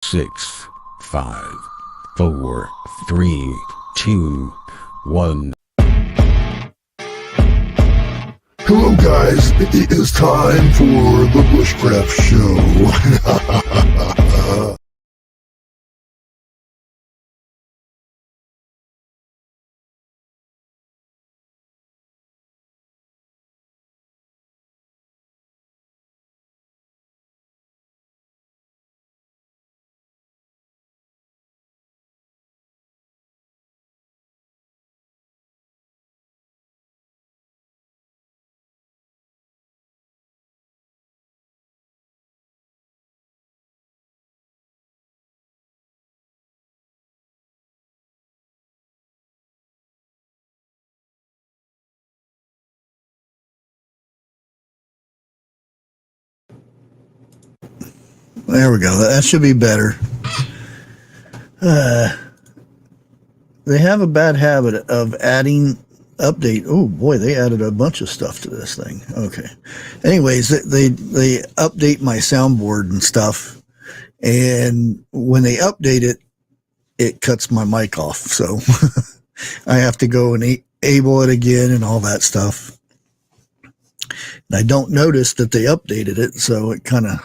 6, 5, 4, 3, 2, 1. Hello guys, it is time for the Bushcraft Show. There we go. That should be better. They have a bad habit of adding update. Oh boy, they added a bunch of stuff to this thing. Okay. Anyways, they update my soundboard and stuff, and when they update it, it cuts my mic off. So I have to go and enable it again and all that stuff. And I don't notice that they updated it, so it kind of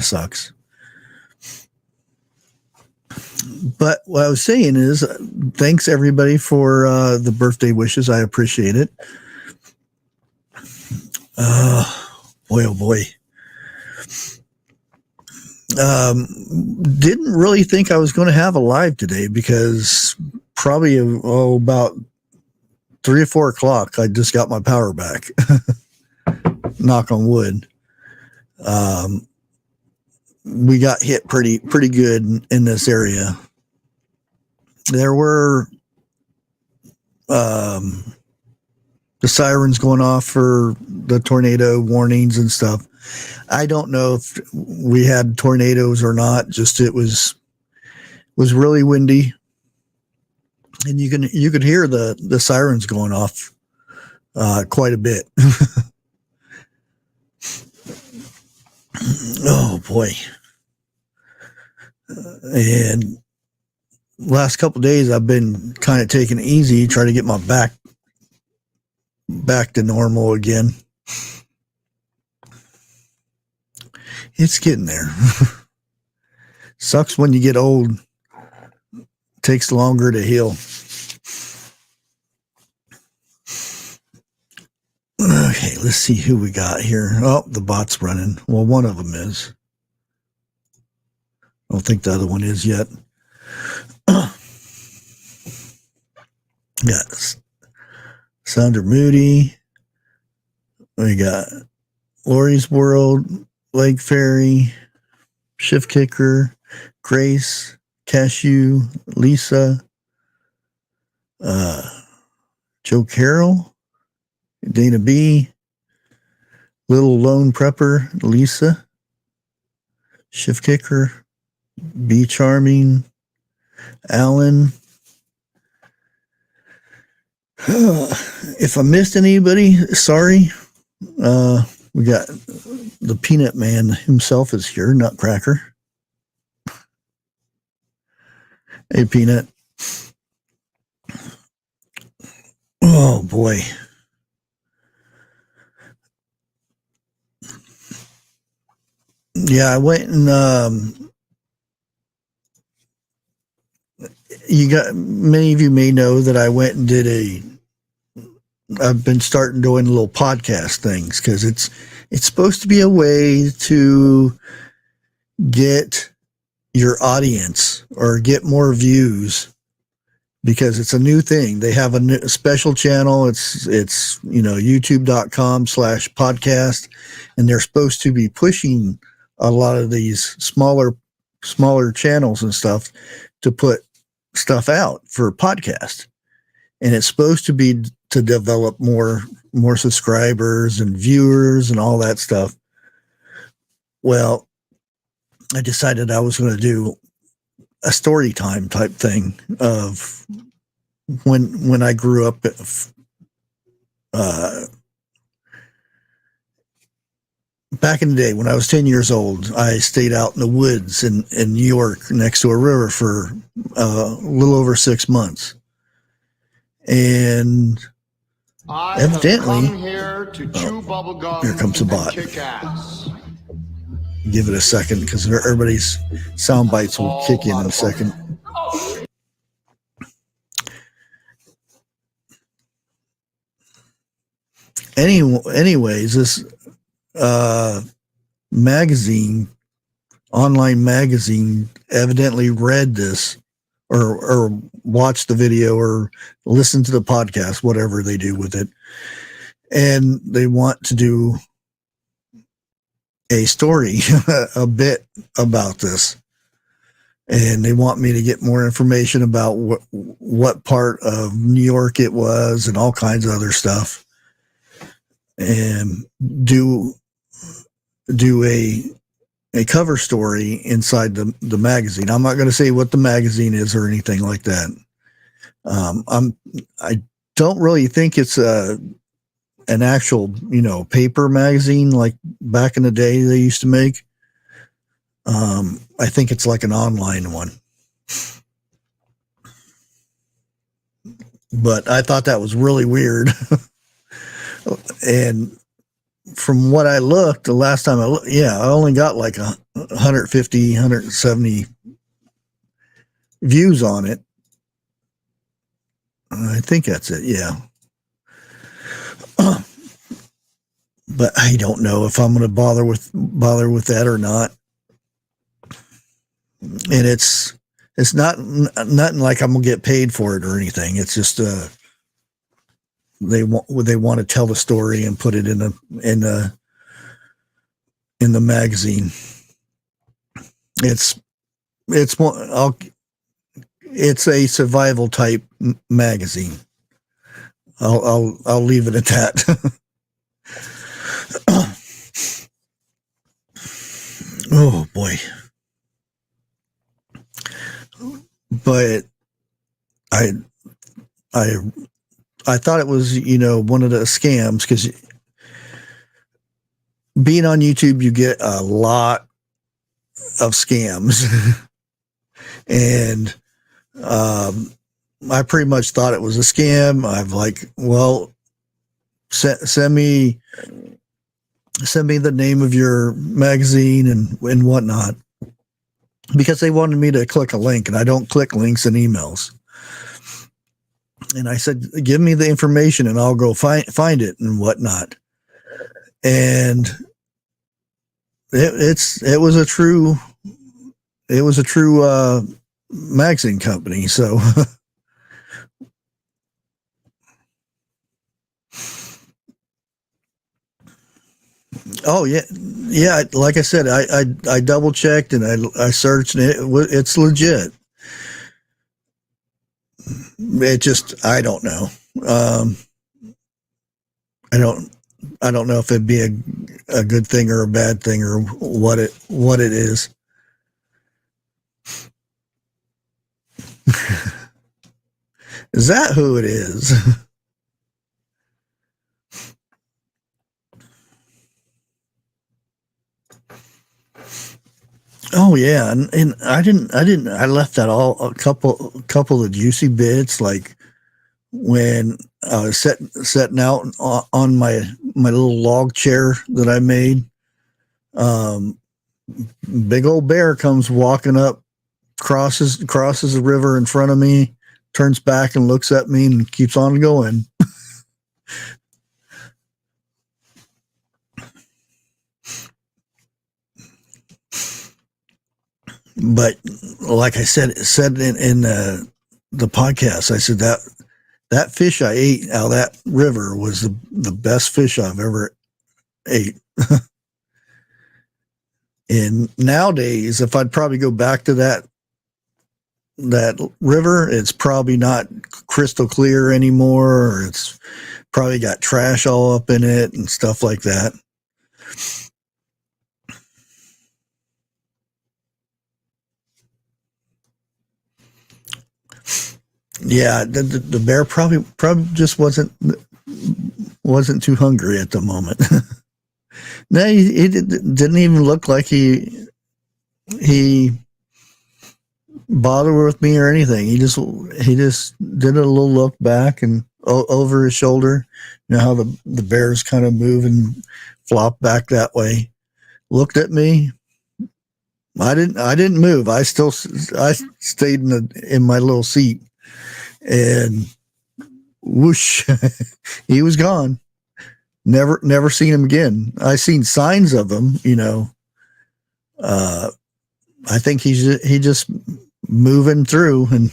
sucks. But what I was saying is, thanks everybody for the birthday wishes. I appreciate it. Boy, oh boy. Didn't really think I was going to have a live today because probably about 3 or 4 o'clock, I just got my power back. Knock on wood. We got hit pretty good in this area. There were the sirens going off for the tornado warnings and stuff. I don't know if we had tornadoes or not. Just it was really windy, and you could hear the sirens going off quite a bit. Oh boy. And last couple of days I've been kind of taking it easy, trying to get my back to normal again. It's getting there. Sucks when you get old. Takes longer to heal. Okay, let's see who we got here. Oh, the bot's running. Well, one of them is. I don't think the other one is yet. Got Sounder Moody. We got Lori's World, Lake Fairy, Shift Kicker, Grace, Cashew, Lisa, Joe Carroll, Dana B, Little Lone Prepper, Lisa, Shift Kicker, Be Charming, Alan. If I missed anybody, sorry. We got the Peanut Man himself is here, Nutcracker. Hey, Peanut. Oh, boy. Yeah, I went and many of you may know that I went and did I've been starting doing little podcast things because it's supposed to be a way to get your audience or get more views because it's a new thing. They have a special channel. It's youtube.com/podcast, and they're supposed to be pushing a lot of these smaller channels and stuff to put stuff out for podcast. And it's supposed to be to develop more subscribers and viewers and all that stuff. Well, I decided I was going to do a story time type thing of when I grew up. back in the day when I was 10 years old, I stayed out in the woods in New York next to a river for a little over 6 months. And I evidently, have come here to chew bubblegum here comes a bot. and kick ass. Give it a second because everybody's sound bites will kick in a second. Anyways, this magazine, online magazine, evidently read this or watched the video or listened to the podcast, whatever they do with it. And they want to do a story, a bit about this. And they want me to get more information about what part of New York it was and all kinds of other stuff. And do a cover story inside the magazine. I'm not going to say what the magazine is or anything like that. I don't really think it's an actual, paper magazine like back in the day they used to make. I think it's like an online one. But I thought that was really weird. And from what I looked, the last time I looked, I only got like 150, 170 views on it. I think that's it. Yeah. But I don't know if I'm going to bother with that or not. And it's not nothing like I'm going to get paid for it or anything. It's just, they want to tell the story and put it in the magazine. It's a survival type magazine. I'll leave it at that. Oh boy. But I thought it was, one of the scams, because being on YouTube, you get a lot of scams. And I pretty much thought it was a scam. I've like, well, send me the name of your magazine and whatnot, because they wanted me to click a link, and I don't click links in emails. And I said, give me the information and I'll go find it and whatnot. And it was a true magazine company. So oh yeah. Like I said, I double checked and I searched, and it's legit. It just, I don't know. I don't know if it'd be a good thing or a bad thing or what it is. Is that who it is? Oh yeah, and I left out a couple of juicy bits, like when I was setting out on my little log chair that I made. Big old bear comes walking up, crosses the river in front of me, turns back and looks at me and keeps on going. But like I said in the podcast, I said that fish I ate out of that river was the best fish I've ever ate. And nowadays, if I'd probably go back to that river, it's probably not crystal clear anymore, or it's probably got trash all up in it and stuff like that. Yeah, the bear probably just wasn't too hungry at the moment. No, he didn't even look like he bothered with me or anything. He just did a little look back and over his shoulder. You know how the bears kind of move and flop back that way. Looked at me. I didn't move. I stayed in my little seat, and whoosh, he was gone. Never seen him again. I seen signs of him, you know. I think he just moving through. And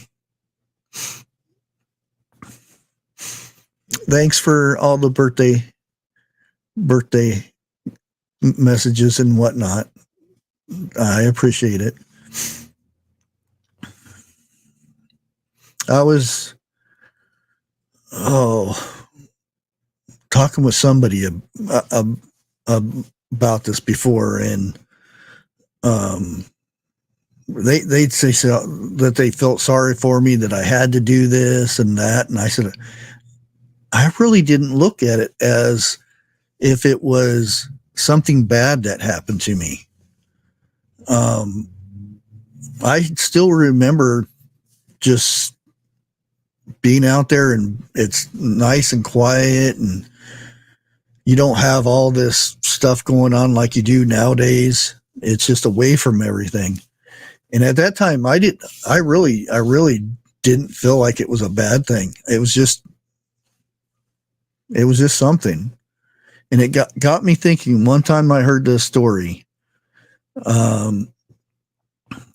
thanks for all the birthday messages and whatnot. I appreciate it. I was talking with somebody about this before, and they'd say that they felt sorry for me, that I had to do this and that, and I said, I really didn't look at it as if it was something bad that happened to me. I still remember just being out there, and it's nice and quiet, and you don't have all this stuff going on like you do nowadays. It's just away from everything. And at that time, I really didn't feel like it was a bad thing. It was just something. And it got me thinking. One time I heard this story.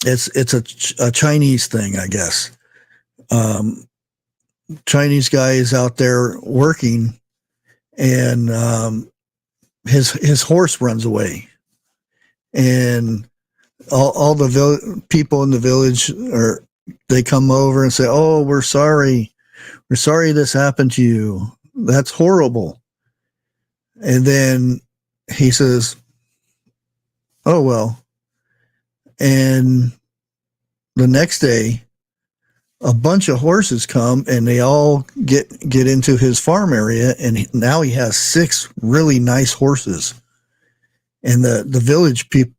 It's a Chinese thing, I guess. Chinese guy is out there working, and his horse runs away, and all the people in the village they come over and say, "Oh, we're sorry this happened to you. That's horrible." And then he says, "Oh well." And the next day, a bunch of horses come, and they all get into his farm area, and now he has 6 really nice horses. And the village people,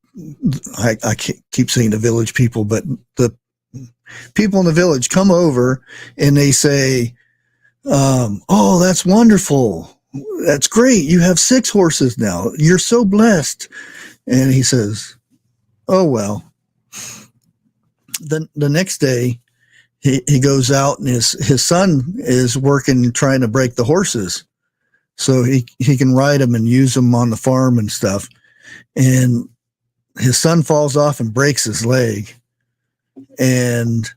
I keep saying the village people, but the people in the village come over, and they say, "Oh, that's wonderful. That's great. You have 6 horses now. You're so blessed." And he says, "Oh, well." The next day, he goes out, and his son is working, trying to break the horses so he can ride them and use them on the farm and stuff. And his son falls off and breaks his leg. And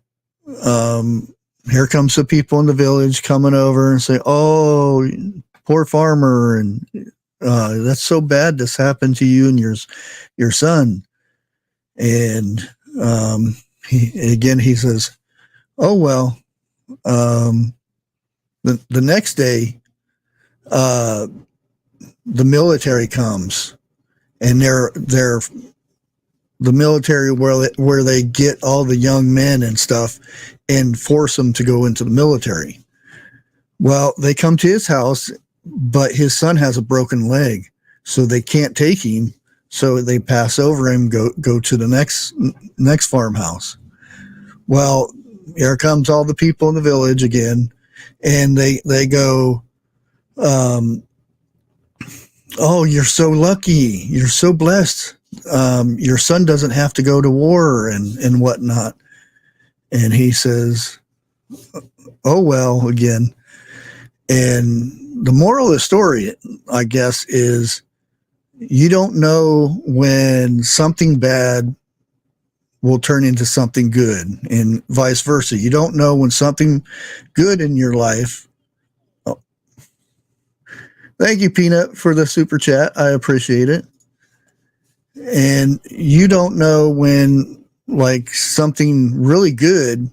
here comes the people in the village coming over and say, "Oh, poor farmer, and that's so bad this happened to you and your son." And he says, "Oh well." The next day, the military comes, and they're the military where they get all the young men and stuff and force them to go into the military. Well, they come to his house, but his son has a broken leg, so they can't take him. So they pass over him, go to the next farmhouse. Well, here comes all the people in the village again, and they go, "Oh, you're so lucky. You're so blessed. Your son doesn't have to go to war and whatnot." And he says, "Oh, well," again. And the moral of the story, I guess, is you don't know when something bad will turn into something good, and vice versa. You don't know when something good in your life. Oh. Thank you, Peanut, for the super chat. I appreciate it. And you don't know when like something really good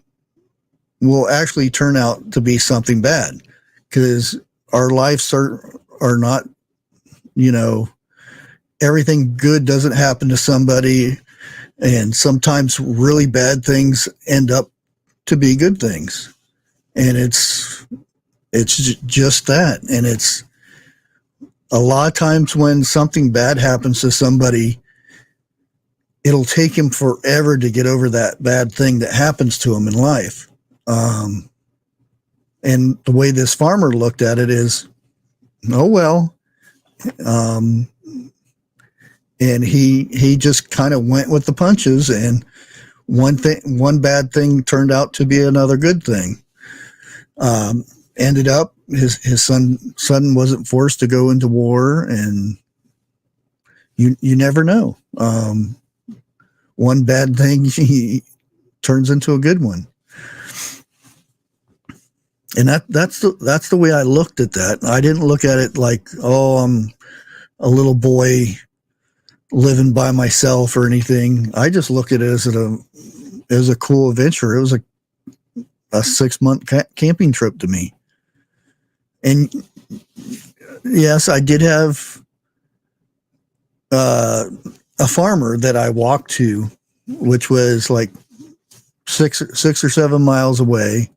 will actually turn out to be something bad, because our lives are not, everything good doesn't happen to somebody, and sometimes really bad things end up to be good things, and it's just that. And it's a lot of times when something bad happens to somebody, it'll take him forever to get over that bad thing that happens to him in life. And the way this farmer looked at it is, oh, well, and he just kind of went with the punches, and one bad thing turned out to be another good thing. Ended up his son wasn't forced to go into war, and you never know. One bad thing he turns into a good one. And that's the way I looked at that. I didn't look at it like, oh, I'm a little boy living by myself or anything. I just looked at it as a cool adventure. It was a 6-month camping trip to me. And yes, I did have a farmer that I walked to, which was like 6 or 7 miles away.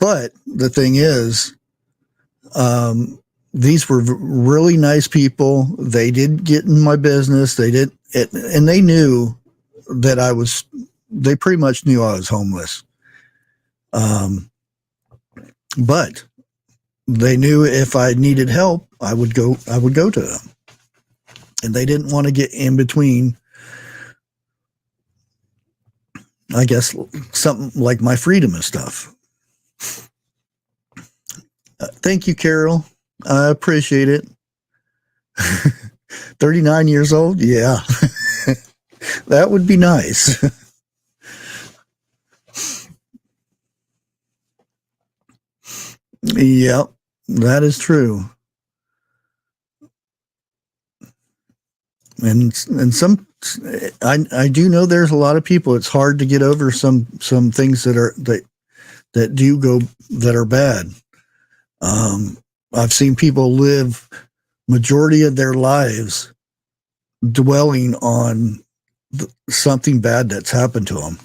But the thing is, these were really nice people. They did get in my business. And they knew that they pretty much knew I was homeless. But they knew if I needed help, I would go to them. And they didn't want to get in between, I guess, something like my freedom and stuff. Thank you, Carol. I appreciate it. 39 years old? Yeah. That would be nice. Yep, that is true. And some, I do know there's a lot of people, it's hard to get over some things that are bad. I've seen people live majority of their lives dwelling on something bad that's happened to them.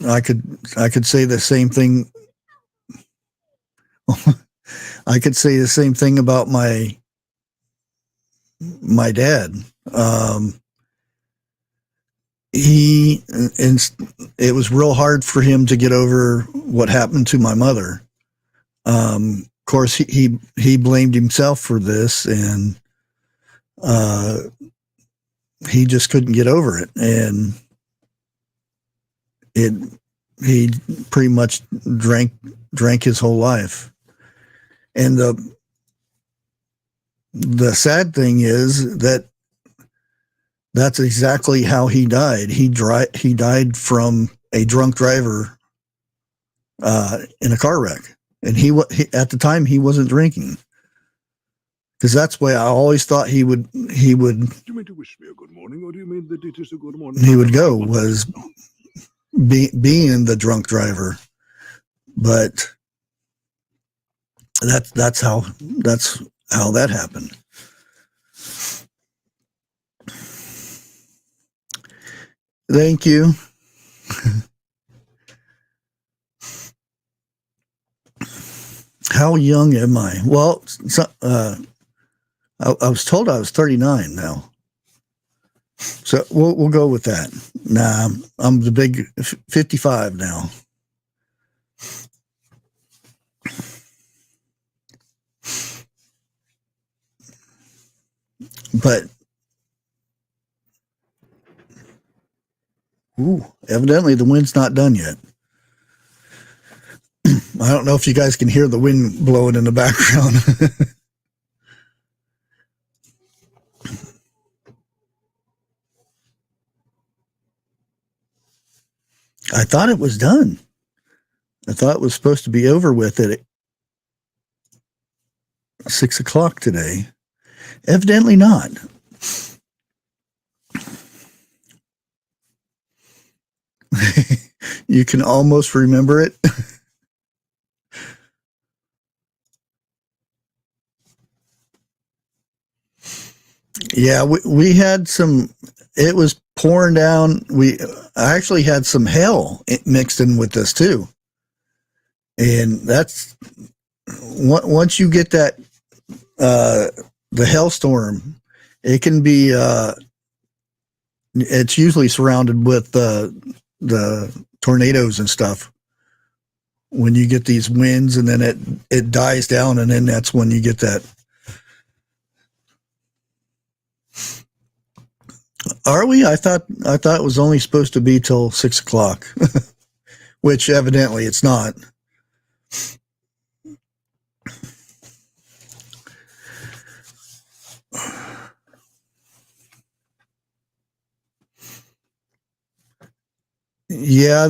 I could say the same thing. I could say the same thing about my dad. It was real hard for him to get over what happened to my mother. Of course, he blamed himself for this, and he just couldn't get over it, and he pretty much drank his whole life. And the sad thing is that's exactly how he died. He died from a drunk driver in a car wreck. And he at the time he wasn't drinking, because that's why I always thought he would. Do you mean to wish me a good morning, or do you mean that it is a good morning? He would go was being the drunk driver, but that's how that happened. Thank you. How young am I? Well, I was told I was 39 now. So we'll go with that. Nah, I'm the big 55 now. But evidently the wind's not done yet. I don't know if you guys can hear the wind blowing in the background. I thought it was done. I thought it was supposed to be over with at 6 o'clock today. Evidently not. You can almost remember it. Yeah, we had some, it was pouring down. I actually had some hail mixed in with this too. And that's, once you get that the hailstorm, it can be, it's usually surrounded with the tornadoes and stuff. When you get these winds and then it dies down, and then that's when you get that. Are we? I thought it was only supposed to be till 6 o'clock, which evidently it's not. Yeah,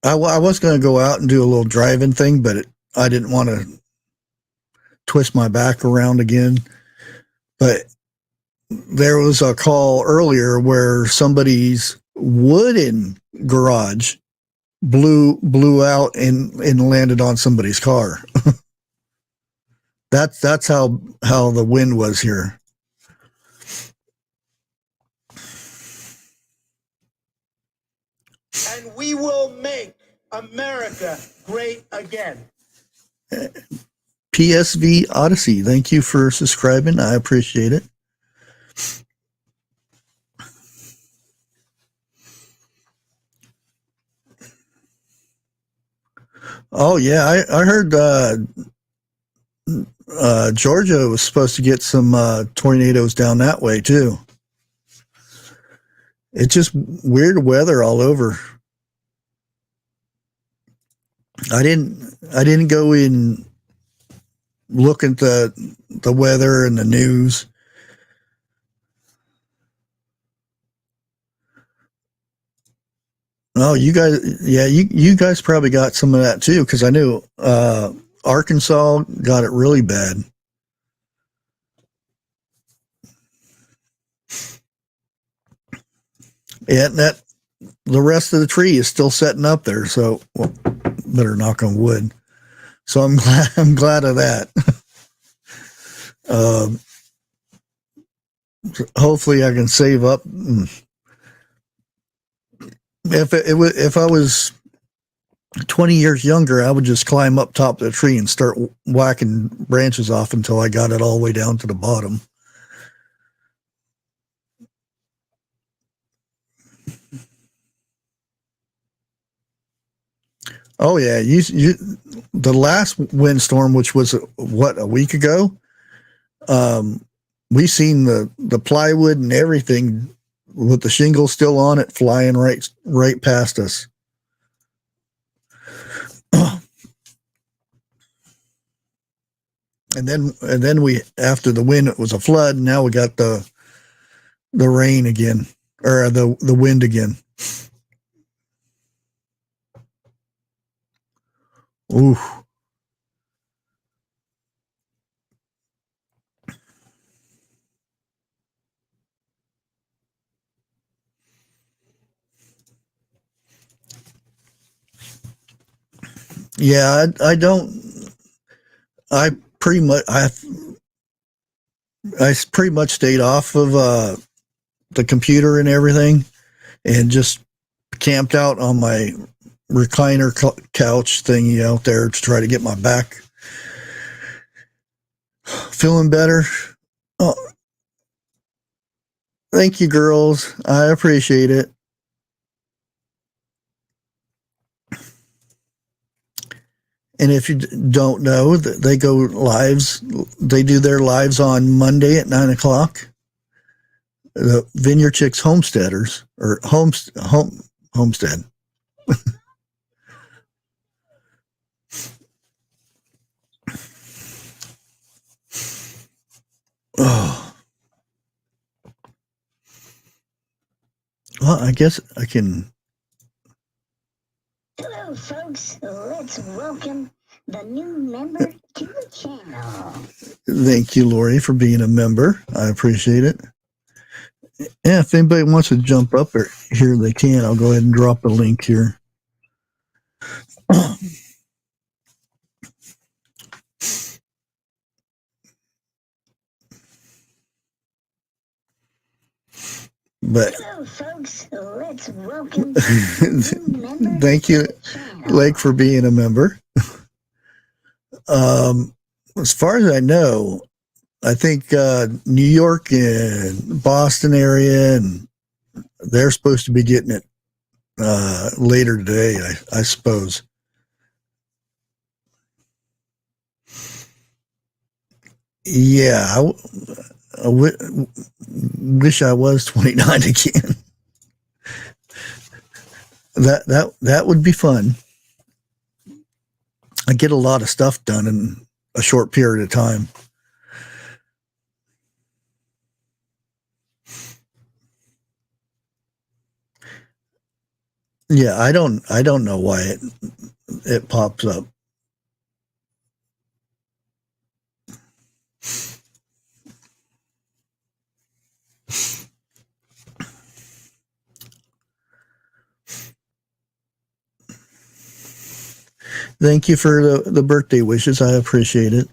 I was going to go out and do a little driving thing, but I didn't want to twist my back around again. But there was a call earlier where somebody's wooden garage blew out and landed on somebody's car. That's how the wind was here. And we will make America great again. PSV Odyssey, thank you for subscribing. I appreciate it. Oh yeah, I heard Georgia was supposed to get some tornadoes down that way too. It's just weird weather all over. I didn't go in look at the weather and the news. Oh, you guys, yeah, you guys probably got some of that too, because I knew Arkansas got it really bad. Yeah, that the rest of the tree is still setting up there, so better knock on wood. So I'm glad of that. Hopefully, I can save up. If I was 20 years younger, I would just climb up top of the tree and start whacking branches off until I got it all the way down to the bottom. Oh yeah, the last windstorm, which was a week ago, we seen the plywood and everything with the shingles still on it flying right past us. And then we, after the wind, it was a flood. And now we got the rain again, or the wind again. Ooh. Yeah, I pretty much stayed off of the computer and everything, and just camped out on my recliner couch thingy out there to try to get my back feeling better. Oh, thank you, girls. I appreciate it. And if you don't know, they go lives. They do their lives on Monday at 9 o'clock. The Vineyard Chicks Homesteaders, or Homestead. Oh. Well, I guess I can. Hello, folks. Let's welcome the new member to the channel. Thank you, Lori, for being a member. I appreciate it. Yeah, if anybody wants to jump up here, they can. I'll go ahead and drop the link here. But hello, folks. Let's welcome the new member. Thank you, Lake, for being a member. as far as I know, I think New York and Boston area, and they're supposed to be getting it later today, I suppose. Yeah, wish I was 29 again. That would be fun. I get a lot of stuff done in a short period of time. Yeah, I don't know why it pops up. Thank you for the birthday wishes. I appreciate it.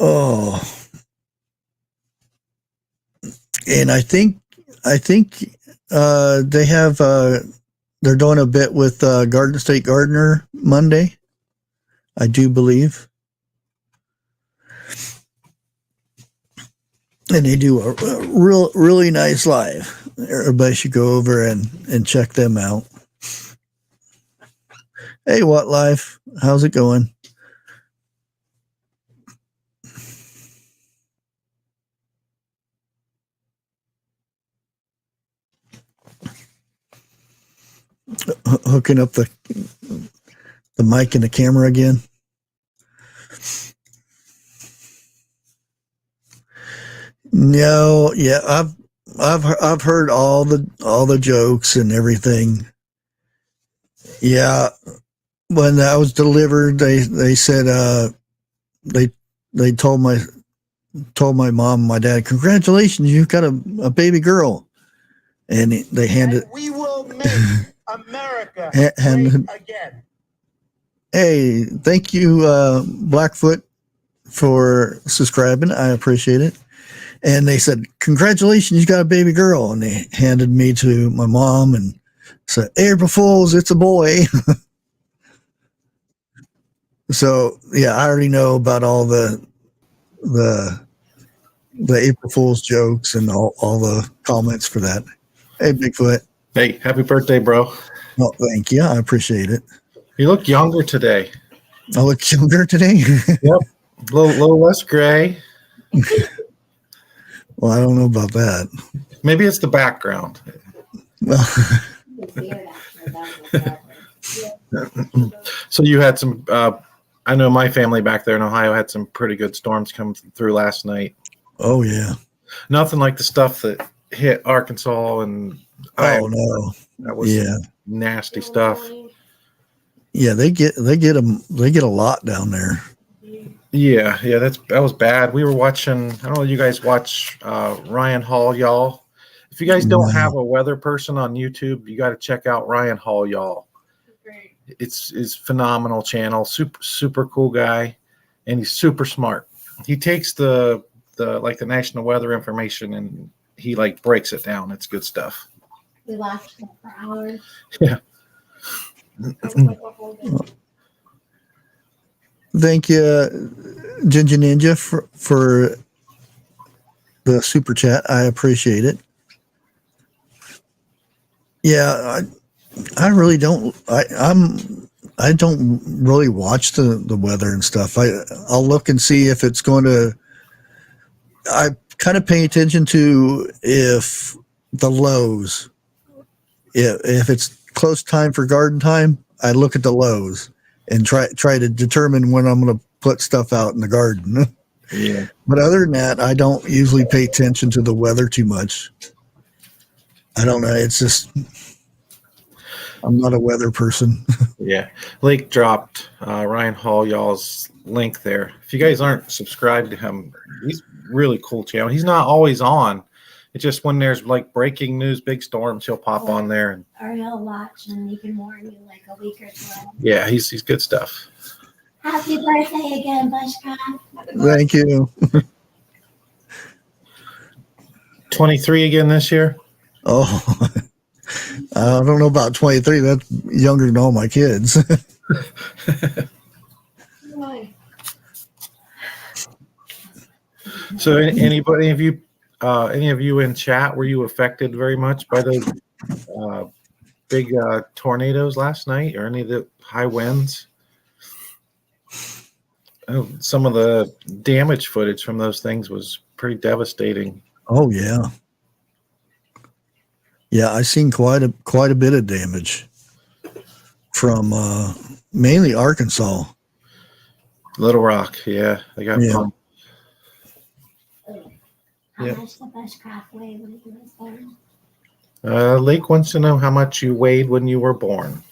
Oh, and I think they have they're doing a bit with Garden State Gardener Monday, I do believe, and they do a really nice live. Everybody should go over and check them out. Hey, What Life? How's it going? Hooking up the mic and the camera again. No, yeah, I've heard all the jokes and everything. Yeah, when that was delivered, they said they told my mom and my dad, congratulations, you've got a baby girl, and they handed. And we will make America and great again. Hey, thank you, Blackfoot, for subscribing. I appreciate it. And they said, congratulations, you got a baby girl. And they handed me to my mom and said, April Fools, it's a boy. So, yeah, I already know about all the April Fool's jokes and all the comments for that. Hey, Bigfoot. Hey, happy birthday, bro. Well, thank you. I appreciate it. You look younger today. I look younger today? Yep. A little less gray. Well, I don't know about that. Maybe it's the background. Well, So you had some, I know my family back there in Ohio had some pretty good storms come through last night. oh, yeah. Nothing like the stuff that hit Arkansas and Oh, no. that was Yeah. nasty stuff. Yeah, they get a lot down there. Yeah, that was bad. We were watching. I don't know. You guys watch Ryan Hall, y'all. If you guys don't have a weather person on YouTube, you got to check out Ryan Hall, y'all. It's phenomenal channel. Super cool guy, and he's super smart. He takes the national weather information and he like breaks it down. It's good stuff. We watched it for hours. Yeah. Thank you, Ginger Ninja, for the super chat. I appreciate it. Yeah, I really don't. I don't really watch the weather and stuff. I'll look and see if it's going to. I kind of pay attention to if the lows. If it's close time for garden time, I look at the lows and try to determine when I'm going to put stuff out in the garden. Yeah. But other than that, I don't usually pay attention to the weather too much. I don't know. It's just I'm not a weather person. Yeah. Lake dropped Ryan Hall, y'all's link there. If you guys aren't subscribed to him, he's really cool channel. He's not always on. It's just when there's like breaking news, big storms, he'll pop on there and Or he'll watch and he can warn you like a week or two. yeah, he's good stuff. Happy birthday again, Bushcraft. Thank you. 23 again this year. Oh, I don't know about 23. That's younger than all my kids. So, any of you in chat, were you affected very much by those big tornadoes last night, or any of the high winds? Oh, some of the damage footage from those things was pretty devastating. Oh yeah. Yeah, I seen quite a bit of damage from mainly Arkansas. Little Rock, yeah, they got Yeah. pumped. How Yeah. much the Bushcraft weighed when he was born? Lake wants to know how much you weighed when you were born.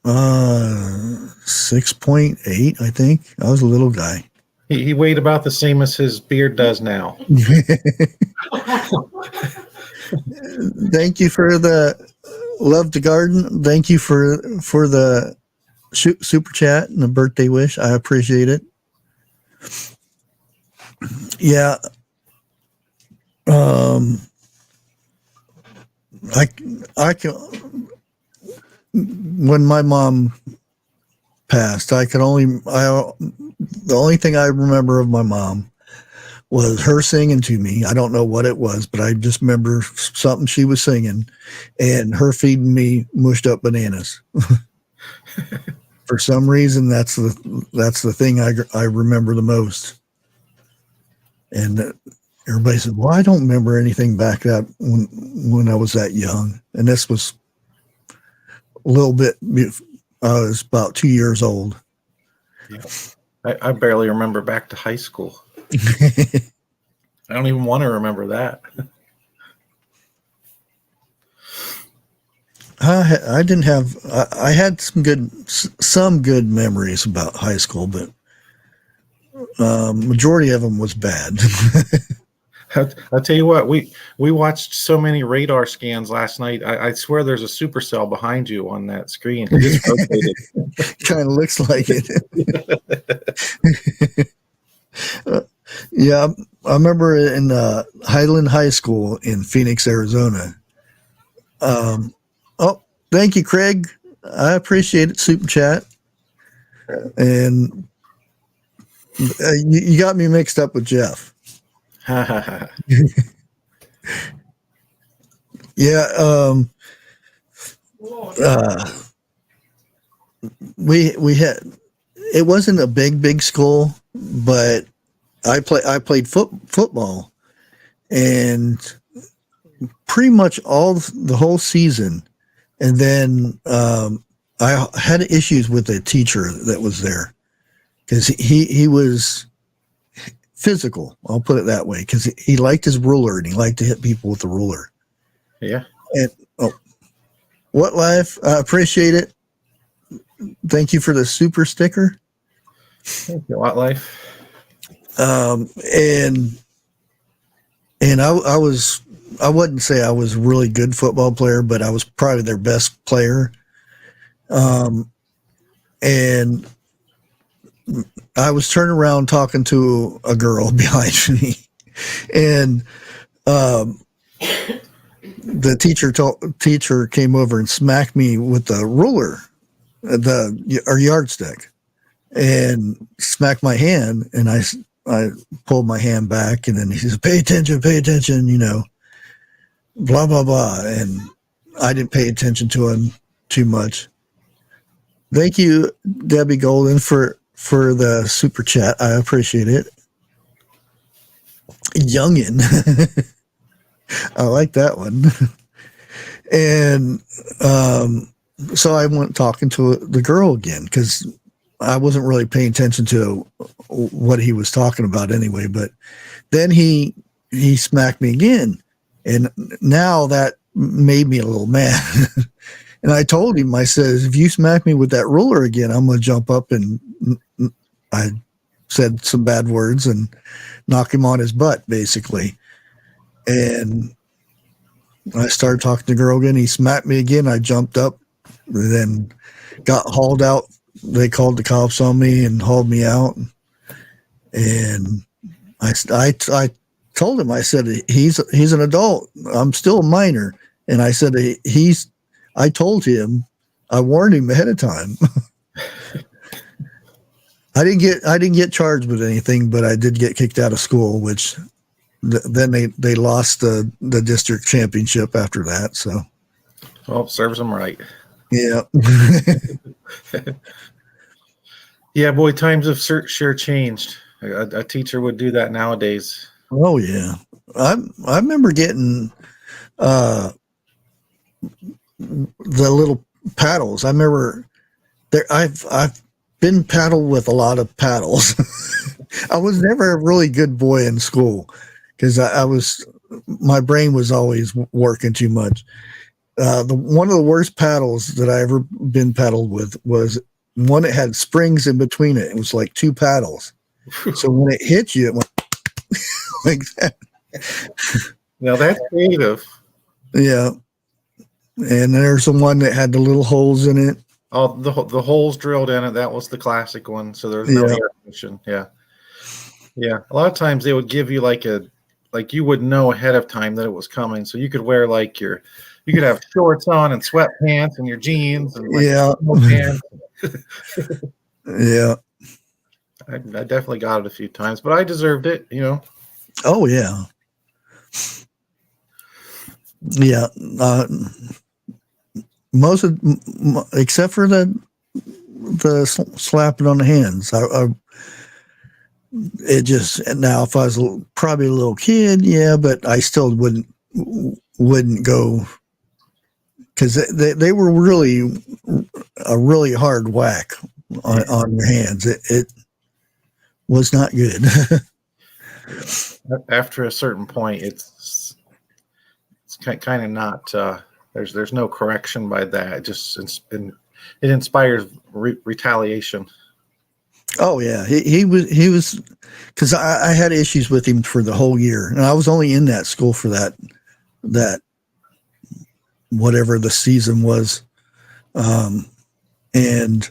6.8, I think. I was a little guy. He weighed about the same as his beard does now. Thank you for the love to garden. Thank you for the super chat and the birthday wish. I appreciate it. Yeah. I can, when my mom passed, the only thing I remember of my mom was her singing to me. I don't know what it was, but I just remember something she was singing and her feeding me mushed up bananas. For some reason, that's the thing I remember the most. And everybody said, "Well, I don't remember anything back that when I was that young." And this was a little bit. I was about 2 years old. Yeah. I barely remember back to high school. I don't even want to remember that. I didn't have. I had some good memories about high school, but majority of them was bad. I'll tell you what, we watched so many radar scans last night. I swear there's a supercell behind you on that screen. It just rotated. Kind of looks like it. Yeah, I remember in Highland High School in Phoenix, Arizona. Oh, thank you, Craig. I appreciate it, super chat. And you got me mixed up with Jeff. Yeah, we had, it wasn't a big school, but I played football, and pretty much the whole season, and then I had issues with the teacher that was there because he was physical. I'll put it that way, because he liked his ruler and he liked to hit people with the ruler. Yeah. And what life? I appreciate it. Thank you for the super sticker. Thank you, What Life. And I wouldn't say I was a really good football player, but I was probably their best player. And I was turning around talking to a girl behind me, and the teacher came over and smacked me with the ruler, or yardstick, and smacked my hand, and I pulled my hand back, and then he says, pay attention, blah, blah, blah. And I didn't pay attention to him too much. Thank you, Debbie Golden, for the super chat. I appreciate it. Youngin. I like that one. And so I went talking to the girl again, because I wasn't really paying attention to what he was talking about anyway. But then he smacked me again, and now that made me a little mad. And I told him, I said, if you smack me with that ruler again, I'm going to jump up, and I said some bad words and knock him on his butt, basically. And I started talking to the girl again. He smacked me again. I jumped up, and then got hauled out. They called the cops on me and hauled me out. And I told him, I said, he's an adult. I'm still a minor. And I said, I told him, I warned him ahead of time. I didn't get charged with anything, but I did get kicked out of school, which then they lost the district championship after that. So, Well, serves them right. yeah. Yeah, boy, times have sure changed. A teacher would do that nowadays. Oh yeah. I remember getting the little paddles. I remember there. I've been paddled with a lot of paddles. I was never a really good boy in school because my brain was always working too much. One of the worst paddles that I ever been paddled with was one that had springs in between it. It was like two paddles. So when it hit you, it went like that. Now that's creative. Yeah. And there's the one that had the little holes in it. Oh, the holes drilled in it. That was the classic one. So there's no air condition. Yeah. Yeah. A lot of times they would give you like you would know ahead of time that it was coming. So you could wear you could have shorts on and sweatpants and your jeans and pants. Yeah. I definitely got it a few times, but I deserved it, Oh yeah. Yeah. Most of, except for the slapping on the hands. It just, now if I was probably a little kid, yeah, but I still wouldn't go, because they were really a really hard whack on your hands. It was not good. After a certain point, it's kind of not. There's no correction by that. It inspires retaliation. Oh yeah, he was because I had issues with him for the whole year, and I was only in that school for that whatever the season was, and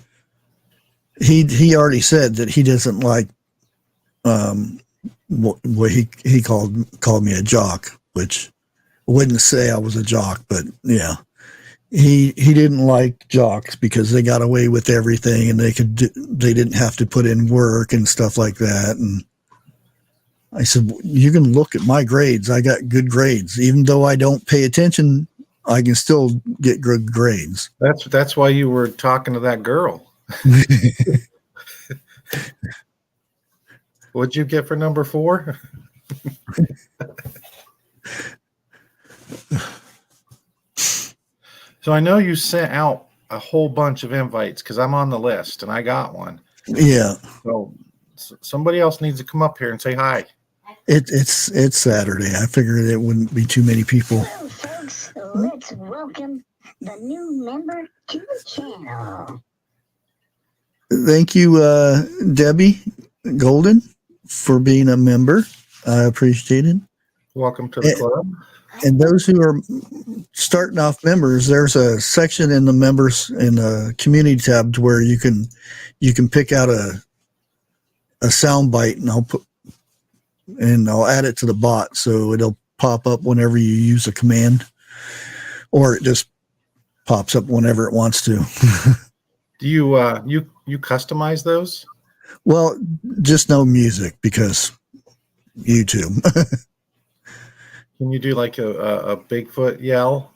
he already said that he doesn't like what he called me a jock, which I wouldn't say I was a jock, but yeah. He didn't like jocks because they got away with everything and they didn't have to put in work and stuff like that. And I said, you can look at my grades. I got good grades. Even though I don't pay attention, I can still get good grades. That's why you were talking to that girl. What'd you get for number 4? So I know you sent out a whole bunch of invites because I'm on the list and I got one. Yeah. So somebody else needs to come up here and say hi. It's Saturday. I figured it wouldn't be too many people. Well, folks, let's welcome the new member to the channel. Thank you, Debbie Golden, for being a member. I appreciate it. Welcome to the club. And those who are starting off members, there's a section in the members in the community tab to where you can pick out a sound bite, and I'll add it to the bot so it'll pop up whenever you use a command, or it just pops up whenever it wants to. Do you customize those? Well, just no music because YouTube. Can you do like a Bigfoot yell?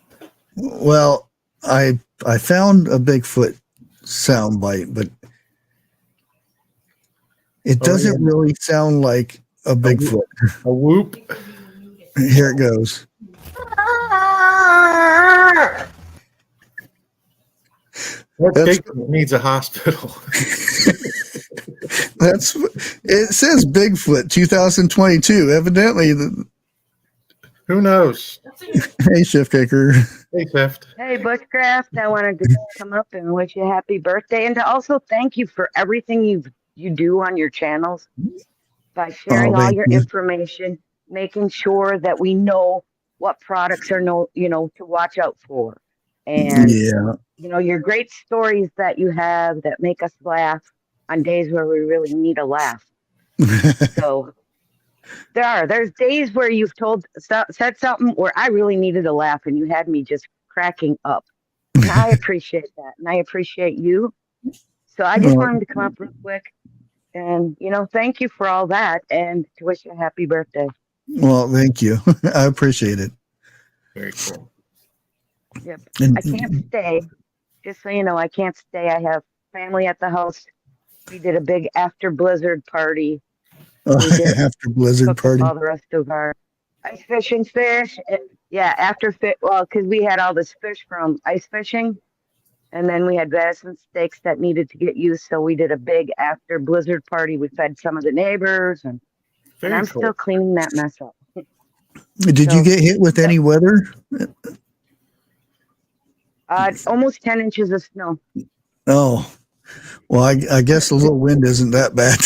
Well, I found a Bigfoot soundbite, but it doesn't really sound like a Bigfoot. A whoop. Here it goes. That Bigfoot needs a hospital. It says Bigfoot 2022. Evidently, Who knows? hey, Shift Kicker. Hey, Shift. Hey, Bushcraft, I wanted to come up and wish you a happy birthday and to also thank you for everything you do on your channels by sharing all your information, making sure that we know what products are to watch out for. And, your great stories that you have that make us laugh on days where we really need a laugh. So there's days where you've said something where I really needed a laugh and you had me just cracking up. And I appreciate that. And I appreciate you. So I just wanted to come up real quick And, thank you for all that and to wish you a happy birthday. Well, thank you. I appreciate it. Very cool. Yep. And I can't stay. Just so you know, I can't stay. I have family at the house. We did a big after blizzard party. We did after blizzard cook up party. all the rest of our ice fishing fish. Yeah, after fit. Well, because we had all this fish from ice fishing, and then we had venison steaks that needed to get used. So we did a big after blizzard party. We fed some of the neighbors, and Very I'm cool. still cleaning that mess up. Did you get hit with any weather? Almost 10 inches of snow. Oh, well, I guess a little wind isn't that bad.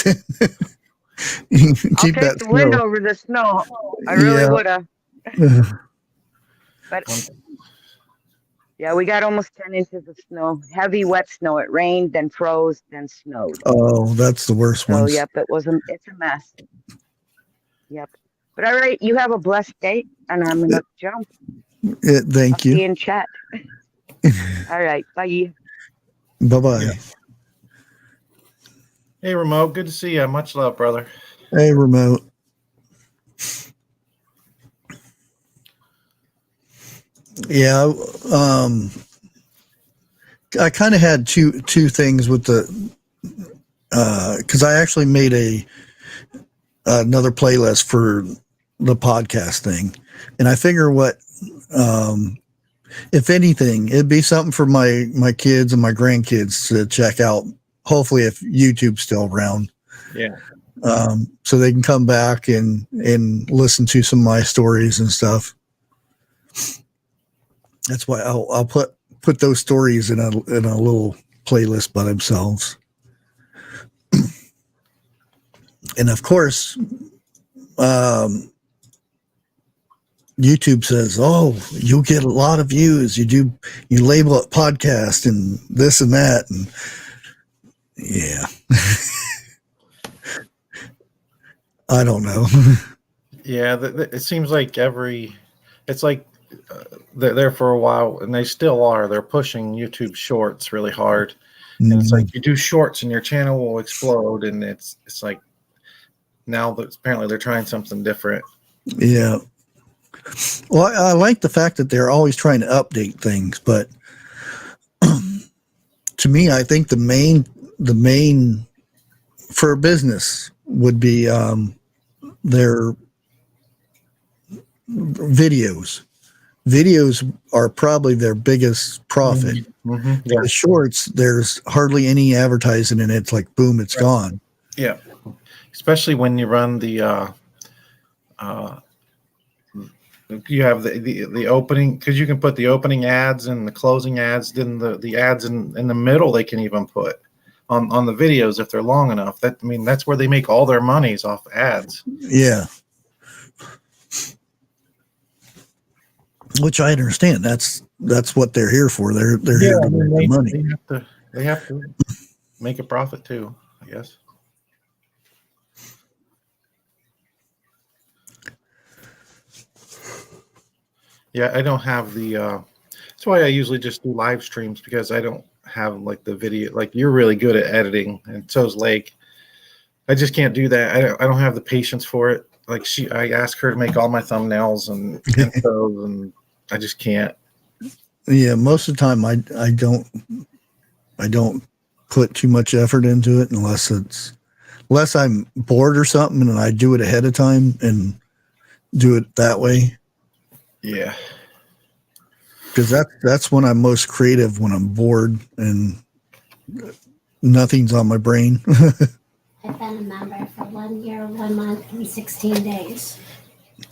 You can I'll keep take that the wind snow. over the snow. I really Yeah. would have. But yeah, we got almost 10 inches of snow. Heavy, wet snow. It rained, then froze, then snowed. Oh, that's the worst So, ones. yep, it's a mess. Yep. But all right, you have a blessed day, and I'm going to jump. Thank I'll see you you. in chat. All right, bye. Bye-bye. Yeah. Hey, Remote. Good to see you. Much love, brother. Hey, Remote. Yeah, I kind of had two things with the because I actually made another playlist for the podcast thing, and I figure what if anything, it'd be something for my kids and my grandkids to check out. Hopefully, if YouTube's still around. Yeah. So they can come back and listen to some of my stories and stuff. That's why I'll put those stories in a little playlist by themselves. And of course, YouTube says, "Oh, you get a lot of views. You label it podcast and this and that." And yeah. I don't know. Yeah, it seems like it's like they're there for a while, and they still are. They're pushing YouTube Shorts really hard, and it's like you do Shorts, and your channel will explode. And it's like now that apparently they're trying something different. Yeah. Well, I like the fact that they're always trying to update things, but to me, I think the main for a business would be their videos. Videos are probably their biggest profit. Mm-hmm. Yeah. The shorts, there's hardly any advertising in it. It's like, boom, it's gone. Yeah. Especially when you run the you have the opening, because you can put the opening ads and the closing ads, then the ads in the middle they can even put on the videos if they're long enough. That's where they make all their monies off ads. Yeah. Which I understand. That's what they're here for. They're here to make money. They have to make a profit too, I guess. Yeah, I don't have the that's why I usually just do live streams, because I don't have like the video. Like, you're really good at editing, and so's Lake. I just can't do that. I don't have the patience for it. Like, I ask her to make all my thumbnails and intros, and I just can't. Yeah, most of the time I don't put too much effort into it unless I'm bored or something, and I do it ahead of time and do it that way. Yeah. Because that's when I'm most creative, when I'm bored and nothing's on my brain. I've been a member for 1 year, 1 month, and 16 days.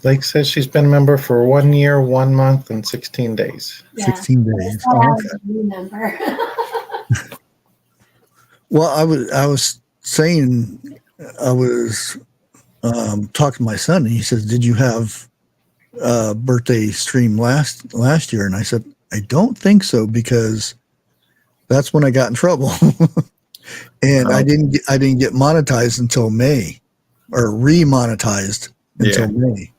Lake says she's been a member for 1 year, 1 month, and 16 days. Yeah. 16 days. I Oh, was a new member. well, I was saying, I was talking to my son, and he says, "Did you have a birthday stream last year?" And I said, "I don't think so, because that's when I got in trouble." And I didn't get monetized until May, or remonetized until May.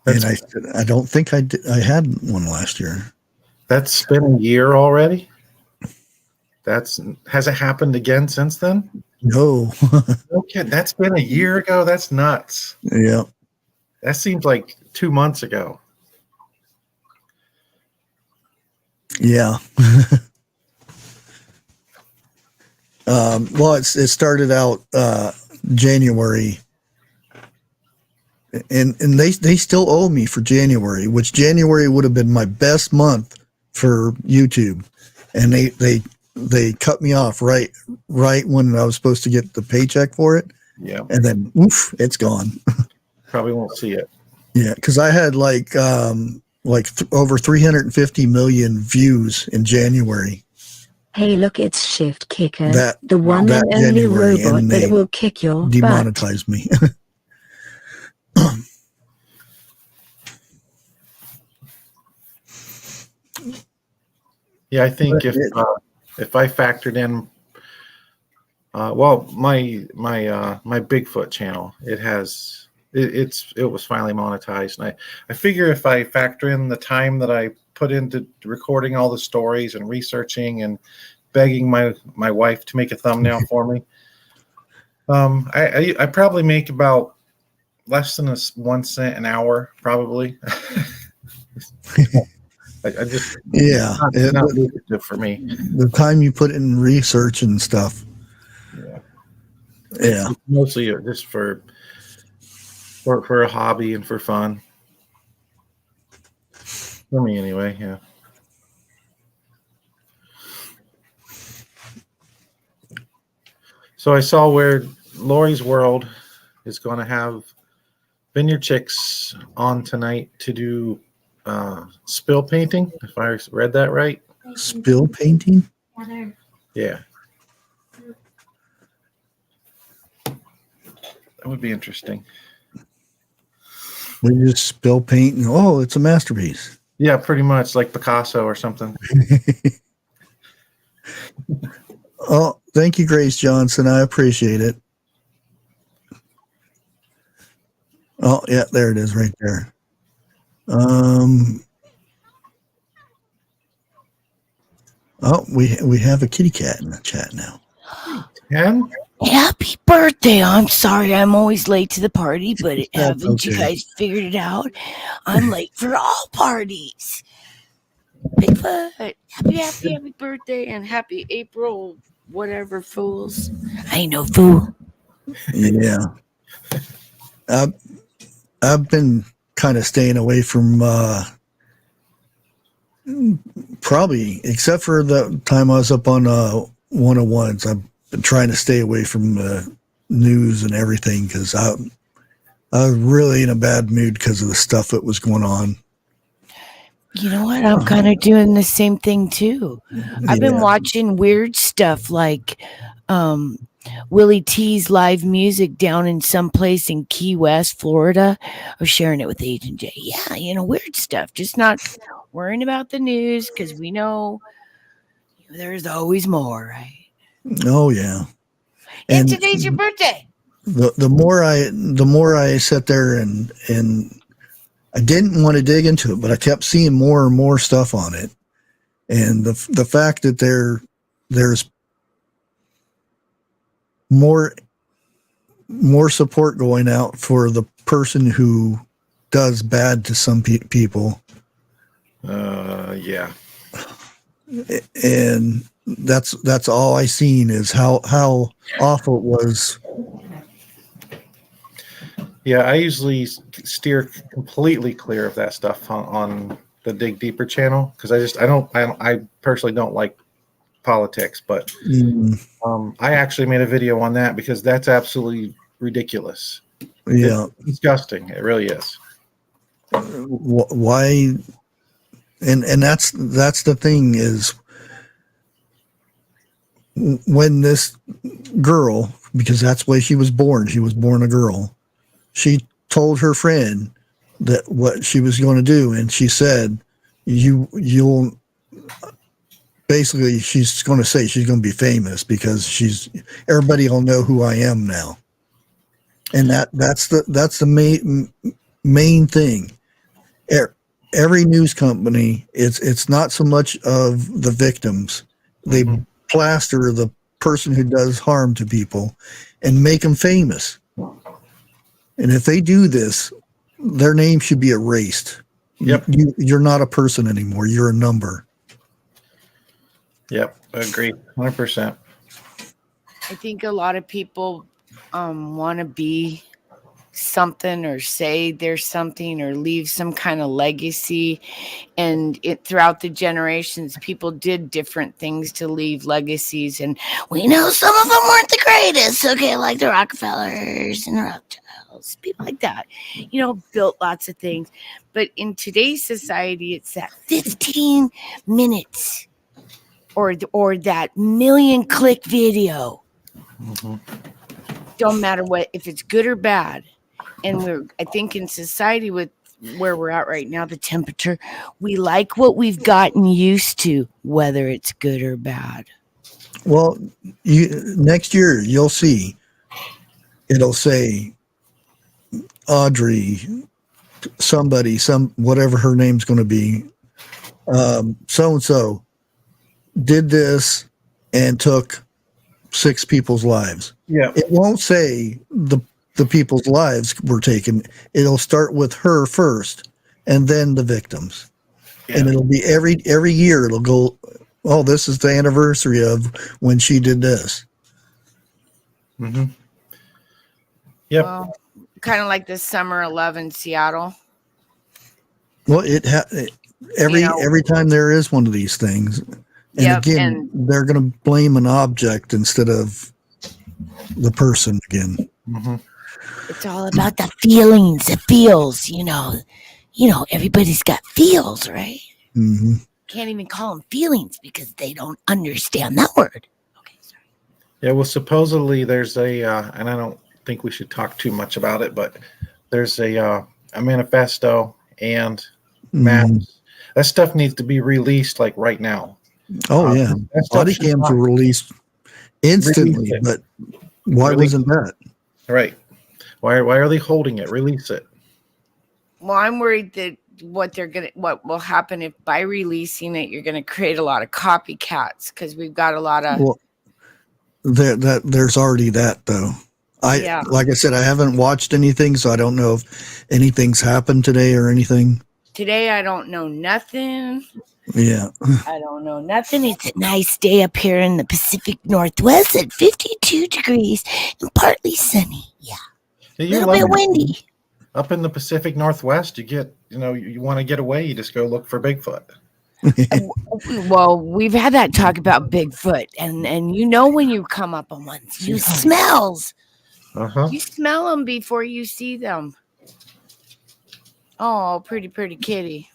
And I said, "I don't think I had one last year." That's been a year already? Has it happened again since then? No. Okay, that's been a year ago. That's nuts. Yeah. That seems like 2 months ago. Yeah. Well, it started out January, and they still owe me for January, which January would have been my best month for YouTube, and they cut me off right when I was supposed to get the paycheck for it. Yeah, and then oof, it's gone. probably won't see it. Yeah, because I had over 350 million views in January. Hey, look, it's Shift Kicker, That the one that and only January, robot and that they will kick your butt. demonetized me. Yeah, I think if I factored in, well, my Bigfoot channel, it was finally monetized, and I figure if I factor in the time that I put into recording all the stories and researching and begging my wife to make a thumbnail for me, I probably make about less than 1 cent an hour, probably. I just not lucrative for me. The time you put in research and stuff. Yeah. Yeah. It's mostly just for a hobby and for fun. For me anyway, yeah. So I saw where Lori's World is going to have Vineyard Chicks on tonight to do spill painting, if I read that right. Spill painting? Yeah. That would be interesting. We just spill paint and it's a masterpiece. Yeah, pretty much like Picasso or something. Oh, thank you, Grace Johnson. I appreciate it. Oh, yeah, there it is right there. We have a kitty cat in the chat now. Ken? Happy birthday. I'm sorry I'm always late to the party, but haven't you okay. guys figured it out? I'm late for all parties. Bigfoot, happy birthday and happy April whatever fools. I ain't no fool. Yeah. I've been kind of staying away from probably, except for the time I was up on 101s. I've been trying to stay away from the news and everything because I was really in a bad mood because of the stuff that was going on. You know what? I'm kind of doing the same thing too. I've been watching weird stuff like Willie T's live music down in some place in Key West, Florida. I was sharing it with Agent J. Yeah, weird stuff. Just not worrying about the news because we know there's always more, right? Oh yeah. And today's your birthday. The more I sat there and I didn't want to dig into it, but I kept seeing more and more stuff on it. And the fact that there's more support going out for the person who does bad to some people. Yeah. And that's all I seen is how awful it was. Yeah, I usually steer completely clear of that stuff on the Dig Deeper channel because I personally don't like politics, but I actually made a video on that because that's absolutely ridiculous. Yeah, it's disgusting. It really is. Why? And that's the thing is when this girl, because that's the way she was born a girl. She told her friend that what she was going to do, and she said, "You'll." Basically, she's going to say she's going to be famous because everybody will know who I am now, and that's the main thing. Every news company, it's not so much of the victims. They plaster the person who does harm to people and make them famous. And if they do this, their name should be erased. Yep. You're not a person anymore. You're a number. Yep. I agree. 100%. I think a lot of people want to be something or say there's something or leave some kind of legacy, and throughout the generations people did different things to leave legacies, and we know some of them weren't the greatest, okay, like the Rockefellers and the Rothschilds, people like that, built lots of things. But in today's society, it's that 15 minutes or that million click video. Don't matter what, if it's good or bad. And I think in society with where we're at right now, the temperature, we like what we've gotten used to, whether it's good or bad. Well, next year you'll see. It'll say Audrey, somebody, whatever her name's going to be, so and so did this and took 6 people's lives. Yeah. It won't say the people's lives were taken. It'll start with her first and then the victims. Yeah. And it'll be every year it'll go, oh, this is the anniversary of when she did this. Mm-hmm. Yep. Well, kind of like the Summer 11 Seattle. Well, every time there is one of these things, and again, they're going to blame an object instead of the person again. Mm-hmm. It's all about the feelings, the feels, everybody's got feels, right? Mm-hmm. Can't even call them feelings because they don't understand that word. Okay, sorry. Yeah, well, supposedly there's and I don't think we should talk too much about it, but there's a manifesto and maps. That stuff needs to be released like right now. Oh yeah, body cams were released instantly, but why wasn't that? Right. Why are they holding it? Release it. Well, I'm worried that what will happen if by releasing it, you're going to create a lot of copycats, because we've got a lot of. Well, there's already that though. Like I said, I haven't watched anything, so I don't know if anything's happened today or anything. Today, I don't know nothing. Yeah. I don't know nothing. It's a nice day up here in the Pacific Northwest at 52 degrees and partly sunny. Yeah. A little bit windy. Up in the Pacific Northwest, you get, you want to get away, you just go look for Bigfoot. Well, we've had that talk about Bigfoot, and when you come up on one, you smells. Uh-huh. You smell them before you see them. Oh, pretty kitty.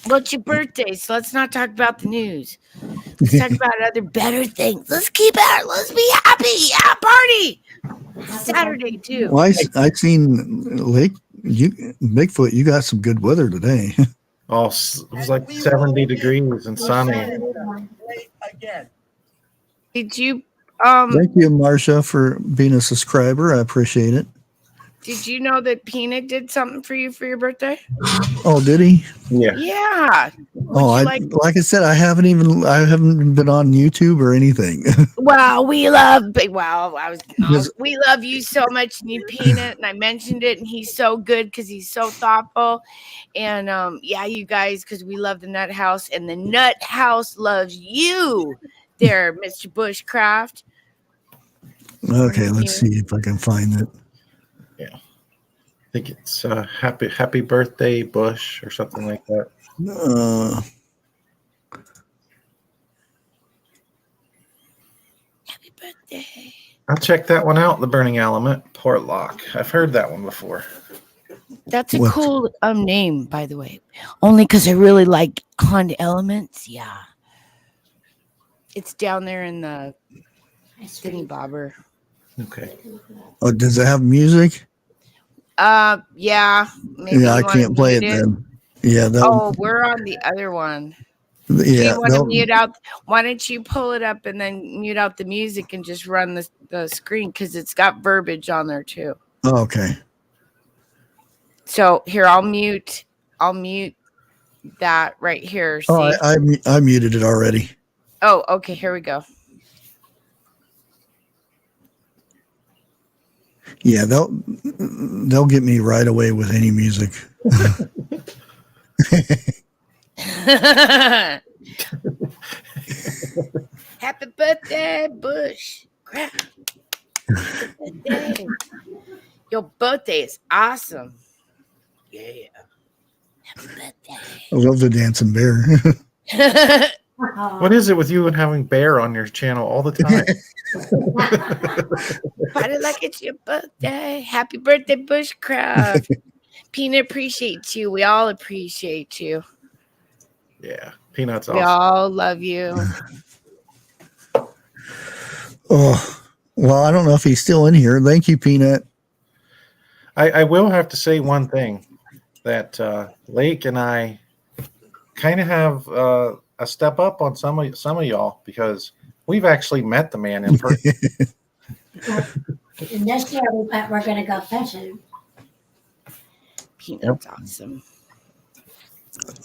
Well, it's your birthday, so let's not talk about the news. Let's talk about other better things. Let's keep out. Let's be happy. Yeah, party. Saturday too. Well, I seen Bigfoot. You got some good weather today. Oh, it was like 70 degrees and sunny. Did you? Thank you, Marcia, for being a subscriber. I appreciate it. Did you know that Peanut did something for you for your birthday? Oh, did he? Yeah. Yeah. Like I said, I haven't been on YouTube or anything. Well, we love you so much, and you Peanut, and I mentioned it, and he's so good because he's so thoughtful. And you guys, because we love the Nut House, and the Nut House loves you there, Mr. Bushcraft. Okay, let's see if I can find it. Yeah, I think it's happy birthday, Bush, or something like that. Happy birthday. I'll check that one out. The Burning Element, Portlock. I've heard that one before. That's a cool name, by the way. Only because I really like Honda Elements. Yeah, it's down there in the thingy bobber. Okay. Oh, does it have music? Yeah. Maybe I can't play it then. Yeah. We're on the other one. Yeah. Do you want to mute out? Why don't you pull it up and then mute out the music and just run the screen, because it's got verbiage on there too. Oh, okay. So here, I'll mute that right here. See? Oh, I muted it already. Oh, okay. Here we go. Yeah, they'll get me right away with any music. Happy birthday, Bushcraft. Happy birthday. Your birthday is awesome. Yeah. Happy birthday. I love the dancing bear. What is it with you and having Bear on your channel all the time? Party like it's your birthday. Happy birthday, Bushcraft. Peanut appreciates you. We all appreciate you. Yeah, Peanut's We awesome. all love you. Oh, well, I don't know if he's still in here. Thank you, Peanut. I will have to say one thing, that Lake and I kind of have a step up on some of y'all, because we've actually met the man in person. And this year we're going to go fishing. Peanut's awesome.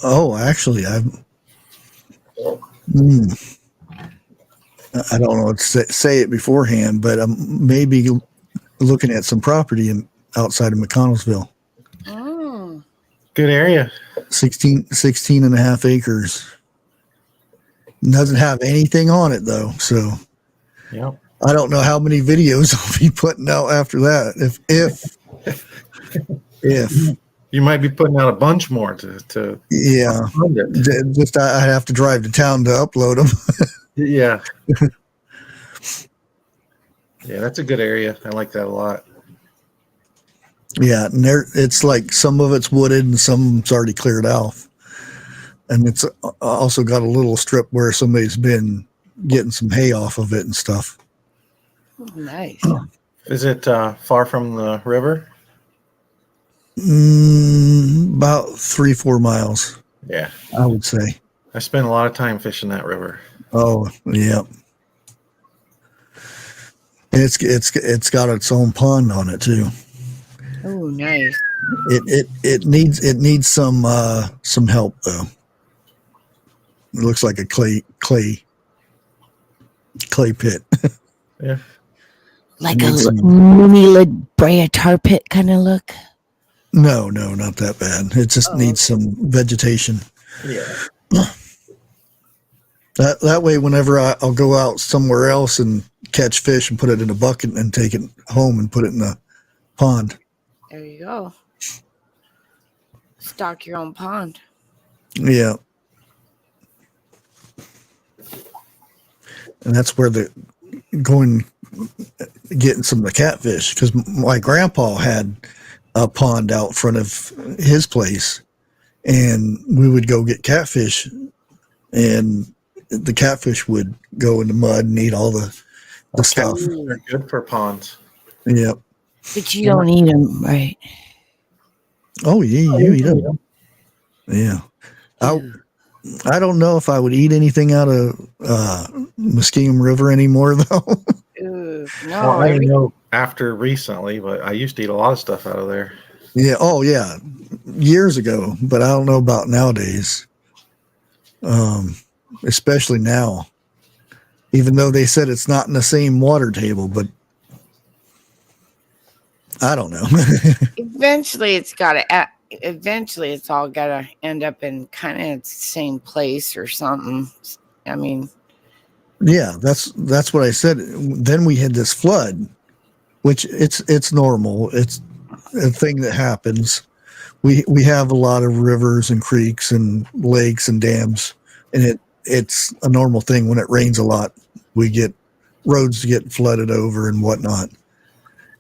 Oh, actually, I don't know what to say it beforehand, but I'm maybe looking at some property outside of McConnellsville. Mm. Good area. 16 and a half acres. Doesn't have anything on it though, so Yep. I don't know how many videos I'll be putting out after that. If You might be putting out a bunch more to yeah, fund it. just I have to drive to town to upload them. Yeah. Yeah, that's a good area. I like that a lot. Yeah, and it's like some of it's wooded and some's already cleared off, and it's also got a little strip where somebody's been getting some hay off of it and stuff. Oh, nice. Is it far from the river? About 3-4 miles, Yeah. I would say. I spent a lot of time fishing that river. Oh, yeah. It's got its own pond on it too. Oh, nice. It needs some help though. It looks like a clay pit. Yeah. Like a mini La Brea tar pit kind of look. No, not that bad. It just needs some vegetation. Yeah. That way, whenever I'll go out somewhere else and catch fish and put it in a bucket and take it home and put it in the pond. There you go. Stock your own pond. Yeah. And that's where getting some of the catfish, because my grandpa had a pond out front of his place, and we would go get catfish, and the catfish would go in the mud and eat all the stuff. They're good for ponds. Yep. But you don't eat them, right? Oh, yeah, you eat them. Yeah. I don't know if I would eat anything out of Muskingum River anymore, though. No. Well, I don't know after recently, but I used to eat a lot of stuff out of there. Yeah. Oh, yeah. Years ago, but I don't know about nowadays. Especially now, even though they said it's not in the same water table, but I don't know. Eventually, it's all gotta end up in kind of the same place or something. I mean, yeah, that's what I said. Then we had this flood, which it's normal. It's a thing that happens. We have a lot of rivers and creeks and lakes and dams, and it's a normal thing. When it rains a lot, we get roads get flooded over and whatnot.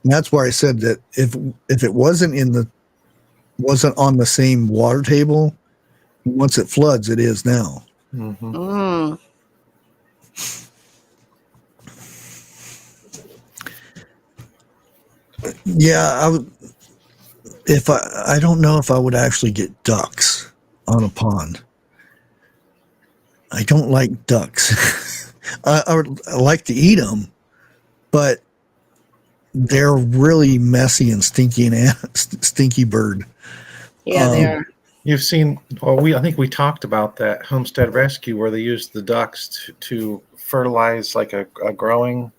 And that's why I said that if it wasn't on the same water table, once it floods, it is now. Mm-hmm. Yeah, I don't know if I would actually get ducks on a pond. I don't like ducks. I like to eat them, but they're really messy and stinky bird. yeah, they are. You've seen, I think we talked about that Homestead Rescue where they used the ducks to fertilize like a growing.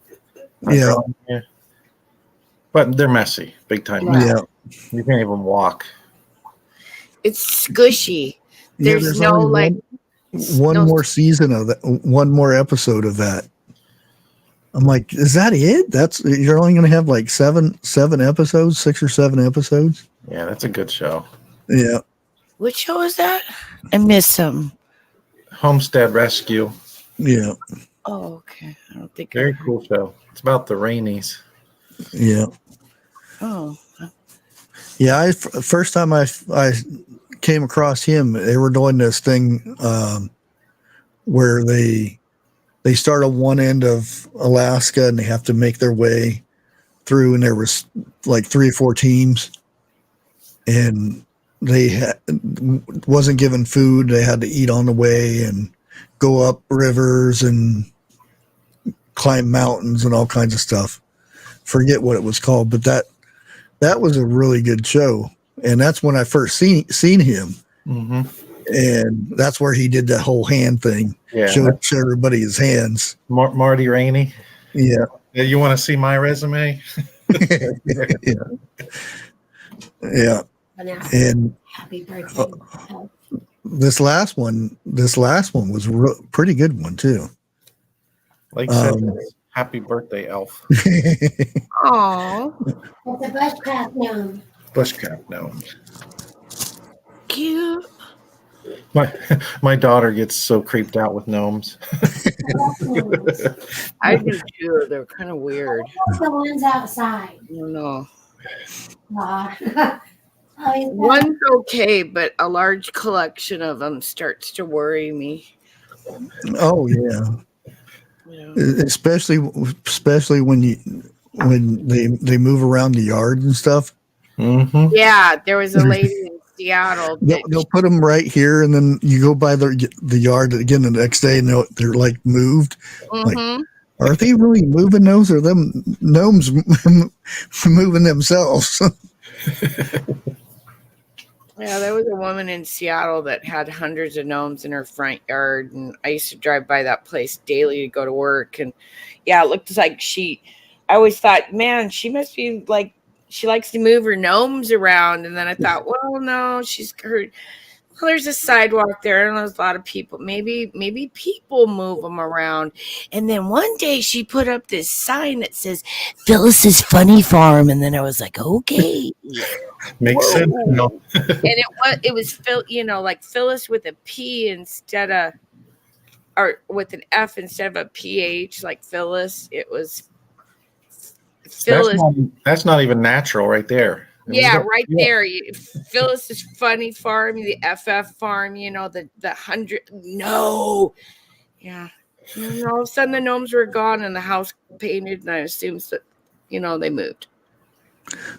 Yeah. But but they're messy, big time. Yeah. You can't even walk. It's squishy. Yeah, There's no only like one no- more season of that, one more episode of that. I'm like, is that it? You're only going to have like seven episodes, 6 or 7 episodes. Yeah, that's a good show. Yeah. What show is that? I miss them. Homestead Rescue. Yeah. Oh, okay. I don't think Very cool show. It's about the Rainies. Yeah. Oh. Yeah. First time I came across him, they were doing this thing where they start at one end of Alaska and they have to make their way through, and there was like 3 or 4 teams, and they wasn't given food. They had to eat on the way and go up rivers and climb mountains and all kinds of stuff. Forget what it was called, but that was a really good show, and that's when I first seen him. Mm-hmm. And that's where he did the whole hand thing. Yeah, showed everybody his hands. Marty Rainey. Yeah. You want to see my resume? Yeah. And happy birthday. this last one was pretty good one too. Like said, happy birthday, Elf. Oh, It's a bushcraft gnome. Bushcraft gnome. Cute. My daughter gets so creeped out with gnomes. I do too. They're kind of weird. The ones outside. I don't know. Oh, One's okay, but a large collection of them starts to worry me. Oh yeah. Especially when they move around the yard and stuff. Mm-hmm. Yeah, there was a lady in Seattle. They'll put them right here, and then you go by the yard again the next day, and they're like moved. Mm-hmm. Like, are they really moving those, or them gnomes moving themselves? Yeah, there was a woman in Seattle that had hundreds of gnomes in her front yard, and I used to drive by that place daily to go to work. And yeah, it looked like I always thought, man, she must be like, she likes to move her gnomes around. And then I thought, well, no, there's a sidewalk there, and there's a lot of people. Maybe people move them around. And then one day she put up this sign that says Phyllis's Funny Farm, and then I was like, okay. Makes sense. No. And it was Phil, like Phyllis with a P instead of, or with an F instead of a PH, like Phyllis. It was Phyllis. That's not even natural, right there. Yeah, right there. Phyllis's Funny Farm, the FF Farm. The 100. No. Yeah. And all of a sudden the gnomes were gone and the house painted, and I assumed that they moved.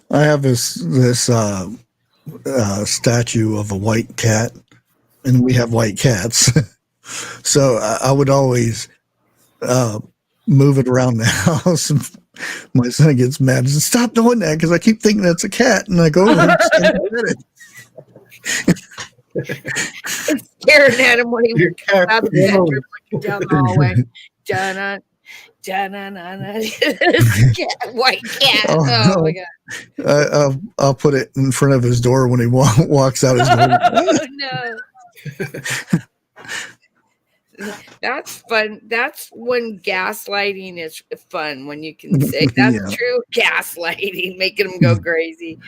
I have this statue of a white cat, and we have white cats. So I would always move it around the house, and my son gets mad and says, "Stop doing that," because I keep thinking that's a cat, and I go over and pet it. It's staring at him when he was out of the bedroom, looking down the hallway. Dun-dun. White cat. Oh my god! I'll put it in front of his door when he walks out his door. Oh no! That's fun. That's when gaslighting is fun. When you can say that's true gaslighting, making them go crazy.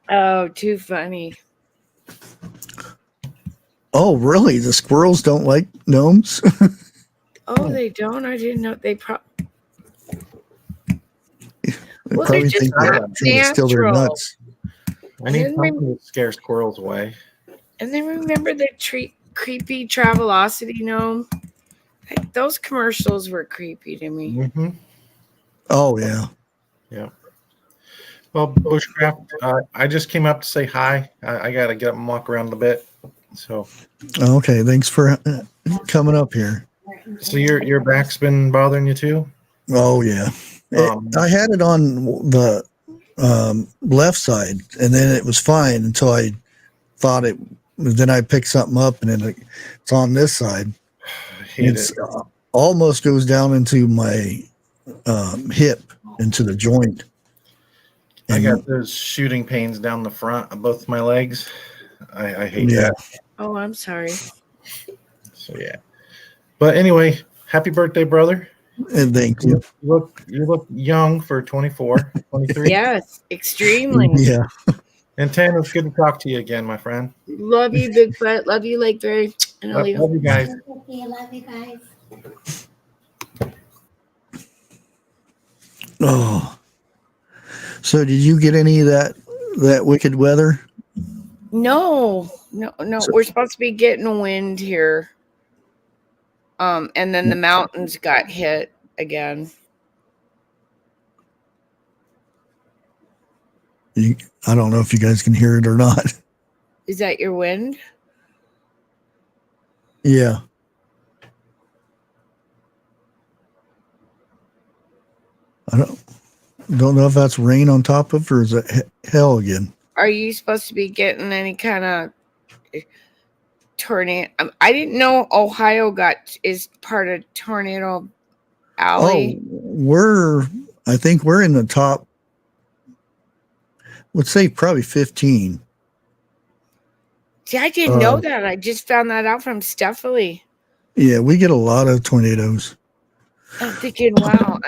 Oh, too funny. Oh, really? The squirrels don't like gnomes? Oh, they don't? I didn't know. They probably probably think they're trying to steal their nuts. I need something that scares squirrels away. And then remember the creepy Travelocity gnome? Those commercials were creepy to me. Mm-hmm. Oh, yeah. Yeah. Well, Bushcraft, I just came up to say hi. I got to get up and walk around a bit. So. Okay, thanks for coming up here. So your back's been bothering you too? Oh yeah, I had it on the left side, and then it was fine until I thought it. Then I picked something up, and then it's on this side. It almost goes down into my hip. into the joint. I got those shooting pains down the front of both my legs. I hate that. Oh, I'm sorry. So yeah. But anyway, happy birthday, brother. And thank you. You look young for 24, 23. Yes, extremely. Yeah. And Tan, it's good to talk to you again, my friend. Love you, Bigfoot. Love you, Lake Fairy. And Love you guys. Love you guys. Oh. So did you get any of that wicked weather? No. We're supposed to be getting a wind here. And then the mountains got hit again. I don't know if you guys can hear it or not. Is that your wind? Yeah. I don't know if that's rain on top of, or is it hell again? Are you supposed to be getting any kind of tornado? I didn't know Ohio is part of Tornado Alley. Oh, I think we're in the top, let's say probably 15. See, I didn't know that. I just found that out from Stephanie. Yeah, we get a lot of tornadoes. I'm thinking, wow,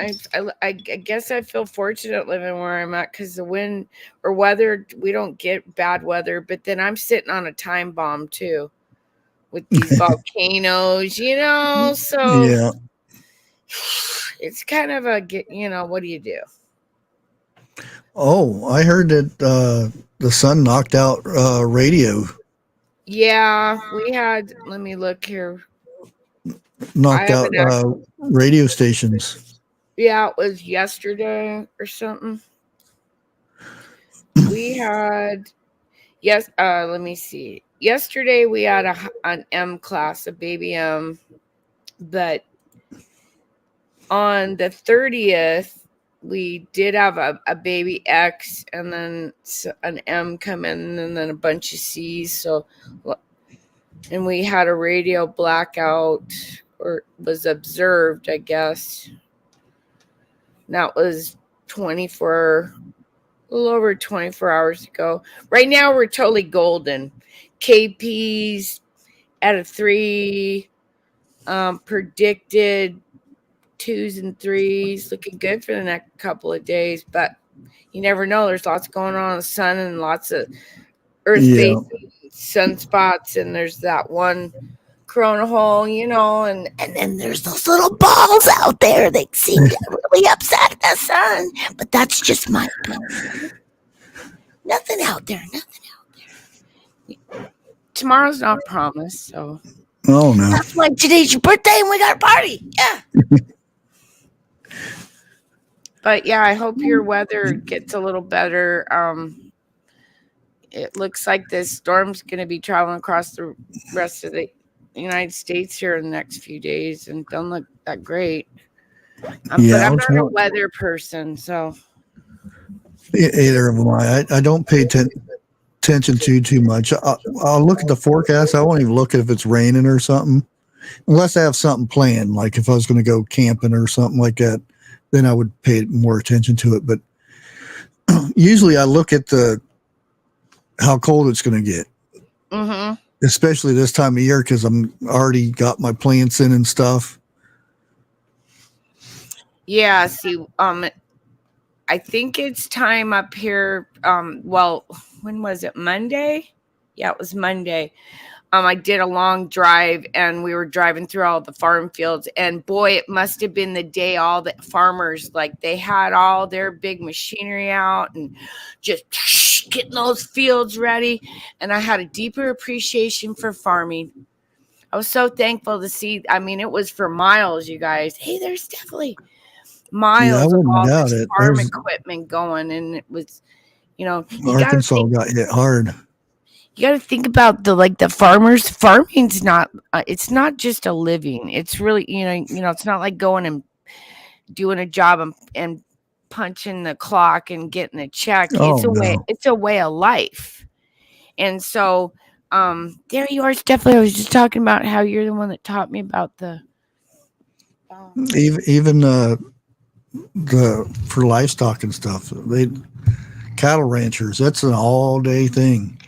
I guess I feel fortunate living where I'm at, because the wind or weather, we don't get bad weather, but then I'm sitting on a time bomb too with these volcanoes, so yeah, it's kind of a, what do you do? Oh, I heard that the sun knocked out radio. Yeah, we had, let me look here. Knocked out radio stations. Yeah, it was yesterday or something. We had, let me see. Yesterday we had an M class, a baby M, but on the 30th, we did have a baby X and then an M come in and then a bunch of C's. So, and we had a radio blackout, or was observed, I guess. That was a little over 24 hours ago. Right now, we're totally golden. KP's at a 3, predicted 2s and 3s, looking good for the next couple of days, but you never know. There's lots going on in the sun and lots of earth-facing sunspots, and there's that one corona hole, and then there's those little balls out there that seem to really upset the sun, but that's just my opinion. Nothing out there. Tomorrow's not promised, so. Oh no! That's why today's your birthday and we got a party. Yeah. But yeah, I hope your weather gets a little better. It looks like this storm's going to be traveling across the rest of the United States here in the next few days, and don't look that great. But I'm not a weather person, so. Either of them. I don't pay attention to too much. I'll look at the forecast. I won't even look at if it's raining or something, unless I have something planned. Like if I was going to go camping or something like that, then I would pay more attention to it. But usually I look at how cold it's going to get, especially this time of year, because I'm already got my plants in and stuff. Yeah. See, I think it's time up here. Well, when was it? Monday? Yeah, it was Monday. I did a long drive, and we were driving through all the farm fields, and boy, it must have been the day all the farmers, like, they had all their big machinery out and just getting those fields ready. And I had a deeper appreciation for farming. I was so thankful to see. I mean, it was for miles, you guys. Hey, there's definitely miles of all this farm equipment going, and it was, Arkansas got hit hard. You got to think about the farmers. Farming's not. It's not just a living. It's really, it's not like going and doing a job and punching the clock and getting a check. It's a way of life. And so, there you are, Stephanie. I was just talking about how you're the one that taught me about the. Even for livestock and stuff. Cattle ranchers, that's an all day thing.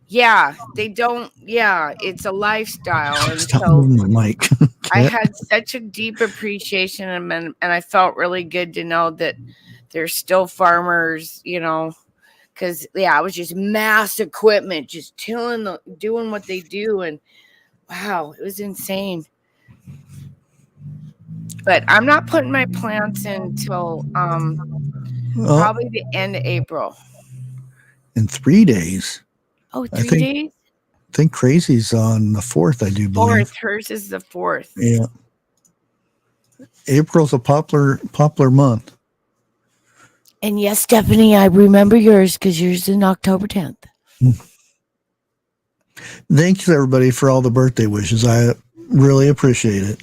Yeah, they don't. Yeah, it's a lifestyle, and Stop so moving my mic. I had such a deep appreciation, and I felt really good to know that there's still farmers, because it was just mass equipment, just doing what they do, and wow, it was insane. But I'm not putting my plants in until probably the end of April. In 3 days. Oh, 3 days? I think Crazy's on the 4th, I do believe. 4th. Hers is the 4th. Yeah. April's a popular month. And yes, Stephanie, I remember yours because yours is in October 10th. Thanks, everybody, for all the birthday wishes. I really appreciate it.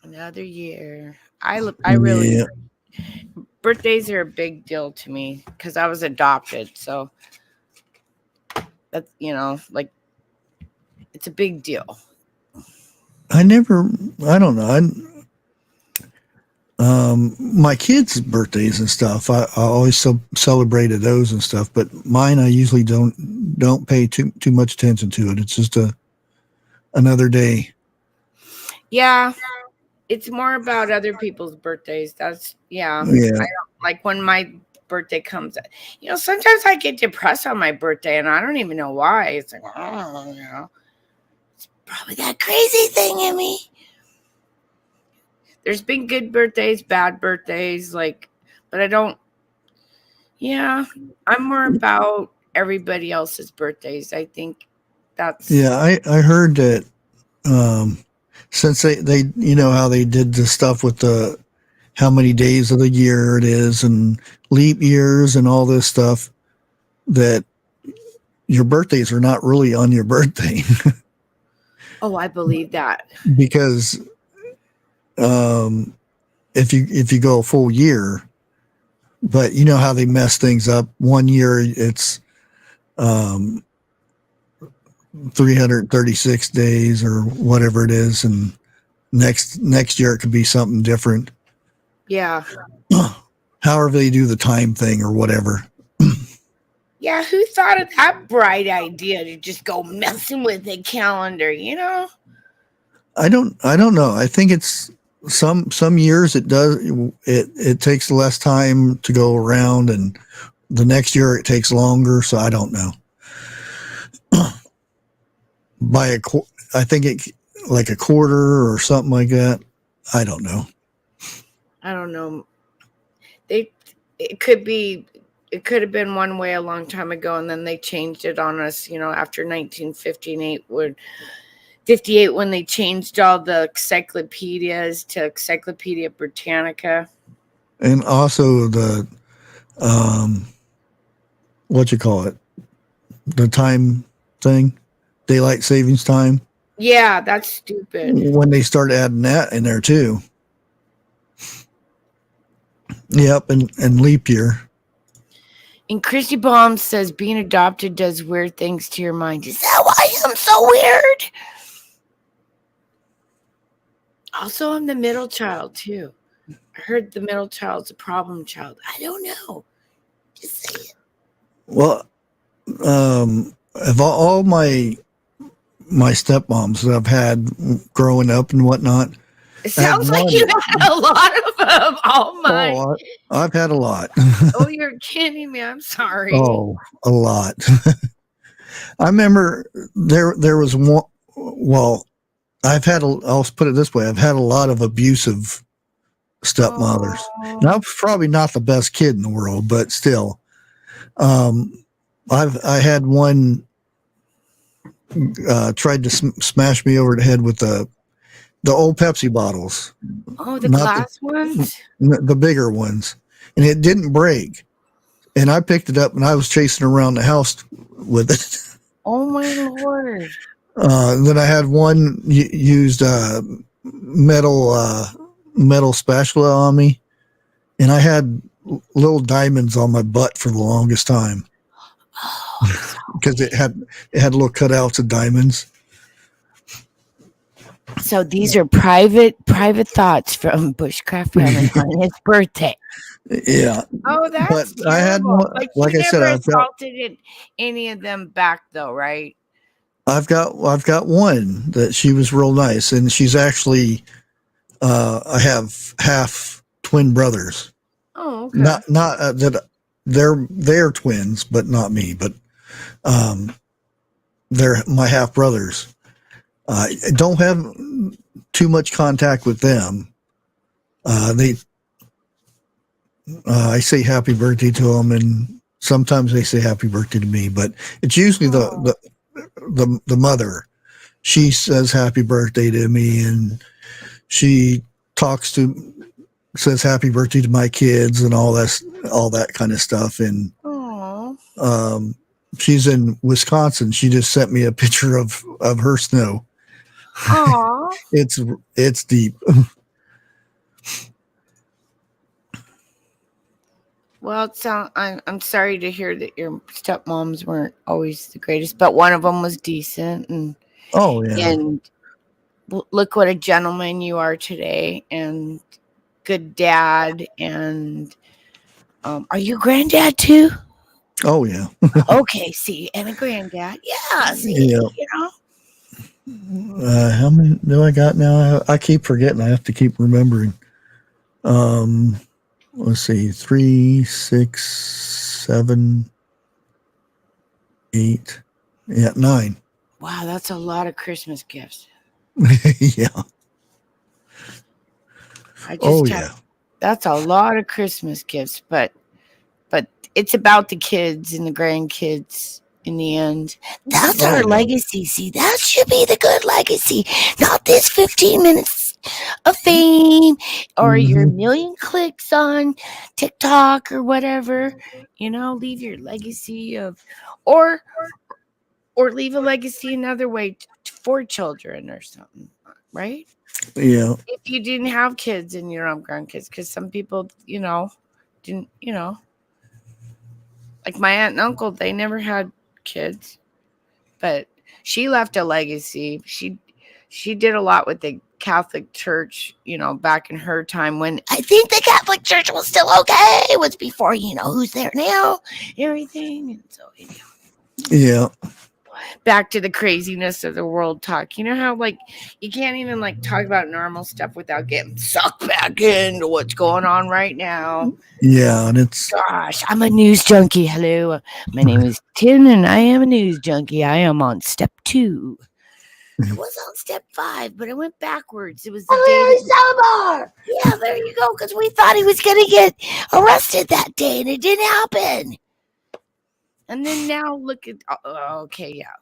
Another year. I really birthdays are a big deal to me because I was adopted, so that's it's a big deal. I don't know. My kids' birthdays and stuff, I always celebrated those and stuff, but mine I usually don't pay too much attention to it. It's just another day. Yeah. It's more about other people's birthdays. That's I don't, like when my birthday comes. Sometimes I get depressed on my birthday, and I don't even know why. It's like, it's probably that crazy thing in me. There's been good birthdays, bad birthdays, but I don't. Yeah, I'm more about everybody else's birthdays. I think that's. Yeah, I heard that. Since they how they did the stuff with how many days of the year it is and leap years and all this stuff, that your birthdays are not really on your birthday. Oh, I believe that. Because if you go a full year, but you know how they mess things up. 1 year it's 336 days or whatever it is, and next year it could be something different. Yeah. However they do the time thing or whatever. Yeah, who thought of that bright idea to just go messing with the calendar, I don't know. I think it's some years it takes less time to go around, and the next year it takes longer, so I don't know. I think it like a quarter or something like that. I don't know. It could have been one way a long time ago, and then they changed it on us, after 1958 when they changed all the encyclopedias to Encyclopedia Britannica. And also the the time thing. Daylight savings time. Yeah, that's stupid. When they start adding that in there too. Yep, and leap year. And Christy Baum says being adopted does weird things to your mind. Is that why I'm so weird? Also, I'm the middle child too. I heard the middle child's a problem child. I don't know. Just say it. Well, of all my stepmoms that I've had growing up and whatnot. It sounds like you had a lot of them. Oh my! Oh, I've had a lot. Oh, you're kidding me! I'm sorry. Oh, a lot. I remember there was one. Well, I'll put it this way: I've had a lot of abusive stepmothers. And I was probably not the best kid in the world, but still, I had one. Tried to smash me over the head with the old Pepsi bottles. Oh, the glass ones? The bigger ones. And it didn't break. And I picked it up and I was chasing around the house with it. Oh, my Lord. Then I had one used metal spatula on me. And I had little diamonds on my butt for the longest time. Because it had little cutouts of diamonds. So these are private thoughts from Bushcraft family on his birthday. Yeah. Oh, that's But I had terrible. one, But like you I said, never assaulted any of them back, though, right? I've got one that she was real nice, and she's actually I have half twin brothers. Oh, okay. Not that they're twins, but not me. But they're my half brothers. I don't have too much contact with them. I say happy birthday to them, and sometimes they say happy birthday to me. But it's usually the mother. She says happy birthday to me, and she says happy birthday to my kids and all that kind of stuff. And she's in Wisconsin. She just sent me a picture of her snow. Aww. It's deep. Well, I'm sorry to hear that your stepmoms weren't always the greatest, but one of them was decent. And and look what a gentleman you are today, and good dad. And are you a granddad too? Oh yeah. Okay, see, and a granddad. Yeah, see, you know. How many do I got now? I keep forgetting. I have to keep remembering. Let's see, 3, 6, 7, 8, 9. Wow, that's a lot of Christmas gifts. Yeah. That's a lot of Christmas gifts, but it's about the kids and the grandkids in the end. That's our legacy. See, that should be the good legacy, not this 15 minutes of fame or your million clicks on TikTok or whatever. Leave your legacy of, or leave a legacy another way for children or something, right? Yeah. If you didn't have kids and your own grandkids, because some people, didn't, like my aunt and uncle, they never had kids, but she left a legacy. She did a lot with the Catholic Church, back in her time when I think the Catholic Church was still okay. It was before, who's there now, everything. And so, yeah. Back to the craziness of the world talk. You know how you can't even talk about normal stuff without getting sucked back into what's going on right now. Yeah, and gosh, I'm a news junkie. Hello, my name is Tim, and I am a news junkie. I am on step 2. I was on step 5, but I went backwards. It was the day. Yeah, there you go. Because we thought he was going to get arrested that day, and it didn't happen. And then now look at. Okay, yeah.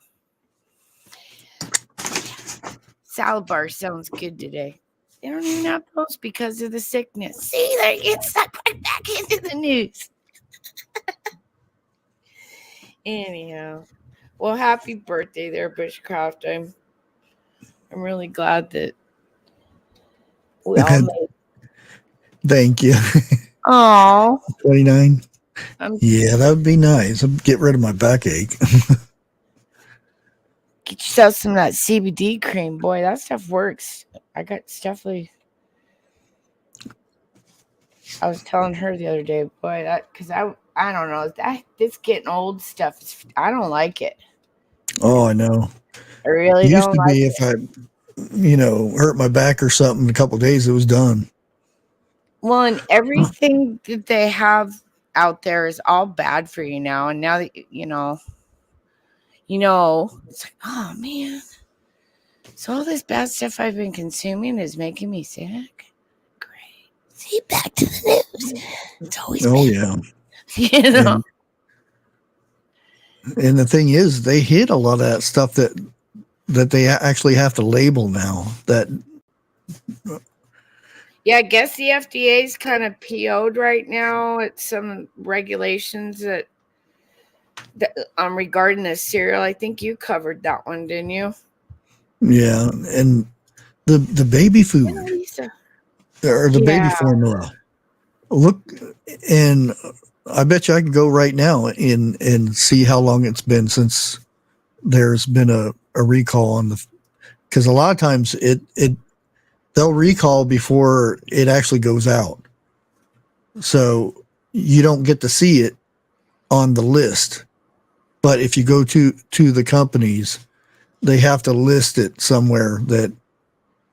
Salad bar sounds good today. They don't even have those because of the sickness. See, they're getting sucked right back into the news. Anyhow, well, happy birthday there, Bushcraft. I'm really glad that we all made. Thank you. Oh, 29. Yeah, that would be nice. I'd get rid of my backache. Get yourself some of that CBD cream, boy. That stuff works. I got definitely. I was telling her the other day, boy, because I don't know, this getting old stuff. I don't like it. Oh, I know. I really it used don't to like be it. If I, hurt my back or something, in a couple of days it was done. Well, and everything that they have out there is all bad for you now. And now that it's like, oh man. So all this bad stuff I've been consuming is making me sick. Great. See, back to the news. It's always yeah. And the thing is, they hid a lot of that stuff that they actually have to label now. Yeah, I guess the FDA's kind of PO'd right now at some regulations that regarding the cereal. I think you covered that one, didn't you? Yeah, and the baby food or the baby formula. Look, and I bet you I can go right now and see how long it's been since there's been a recall on because a lot of times they'll recall before it actually goes out, so you don't get to see it on the list. But if you go to the companies, they have to list it somewhere that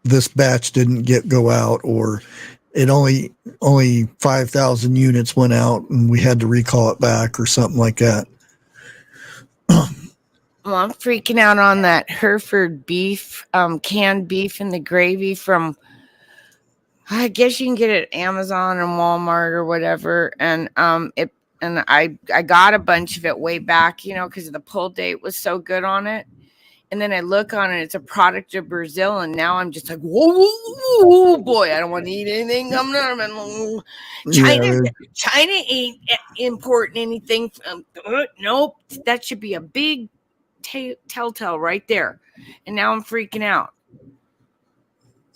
this batch didn't go out, or it only 5,000 units went out and we had to recall it back, or something like that. Well, I'm freaking out on that Hereford beef, canned beef in the gravy from, I guess you can get it at Amazon and Walmart or whatever. And I got a bunch of it way back, because the pull date was so good on it. And then I look on it, it's a product of Brazil, and now I'm just like, whoa, boy, I don't want to eat anything. China ain't importing anything. Nope, that should be a big telltale right there. And now I'm freaking out.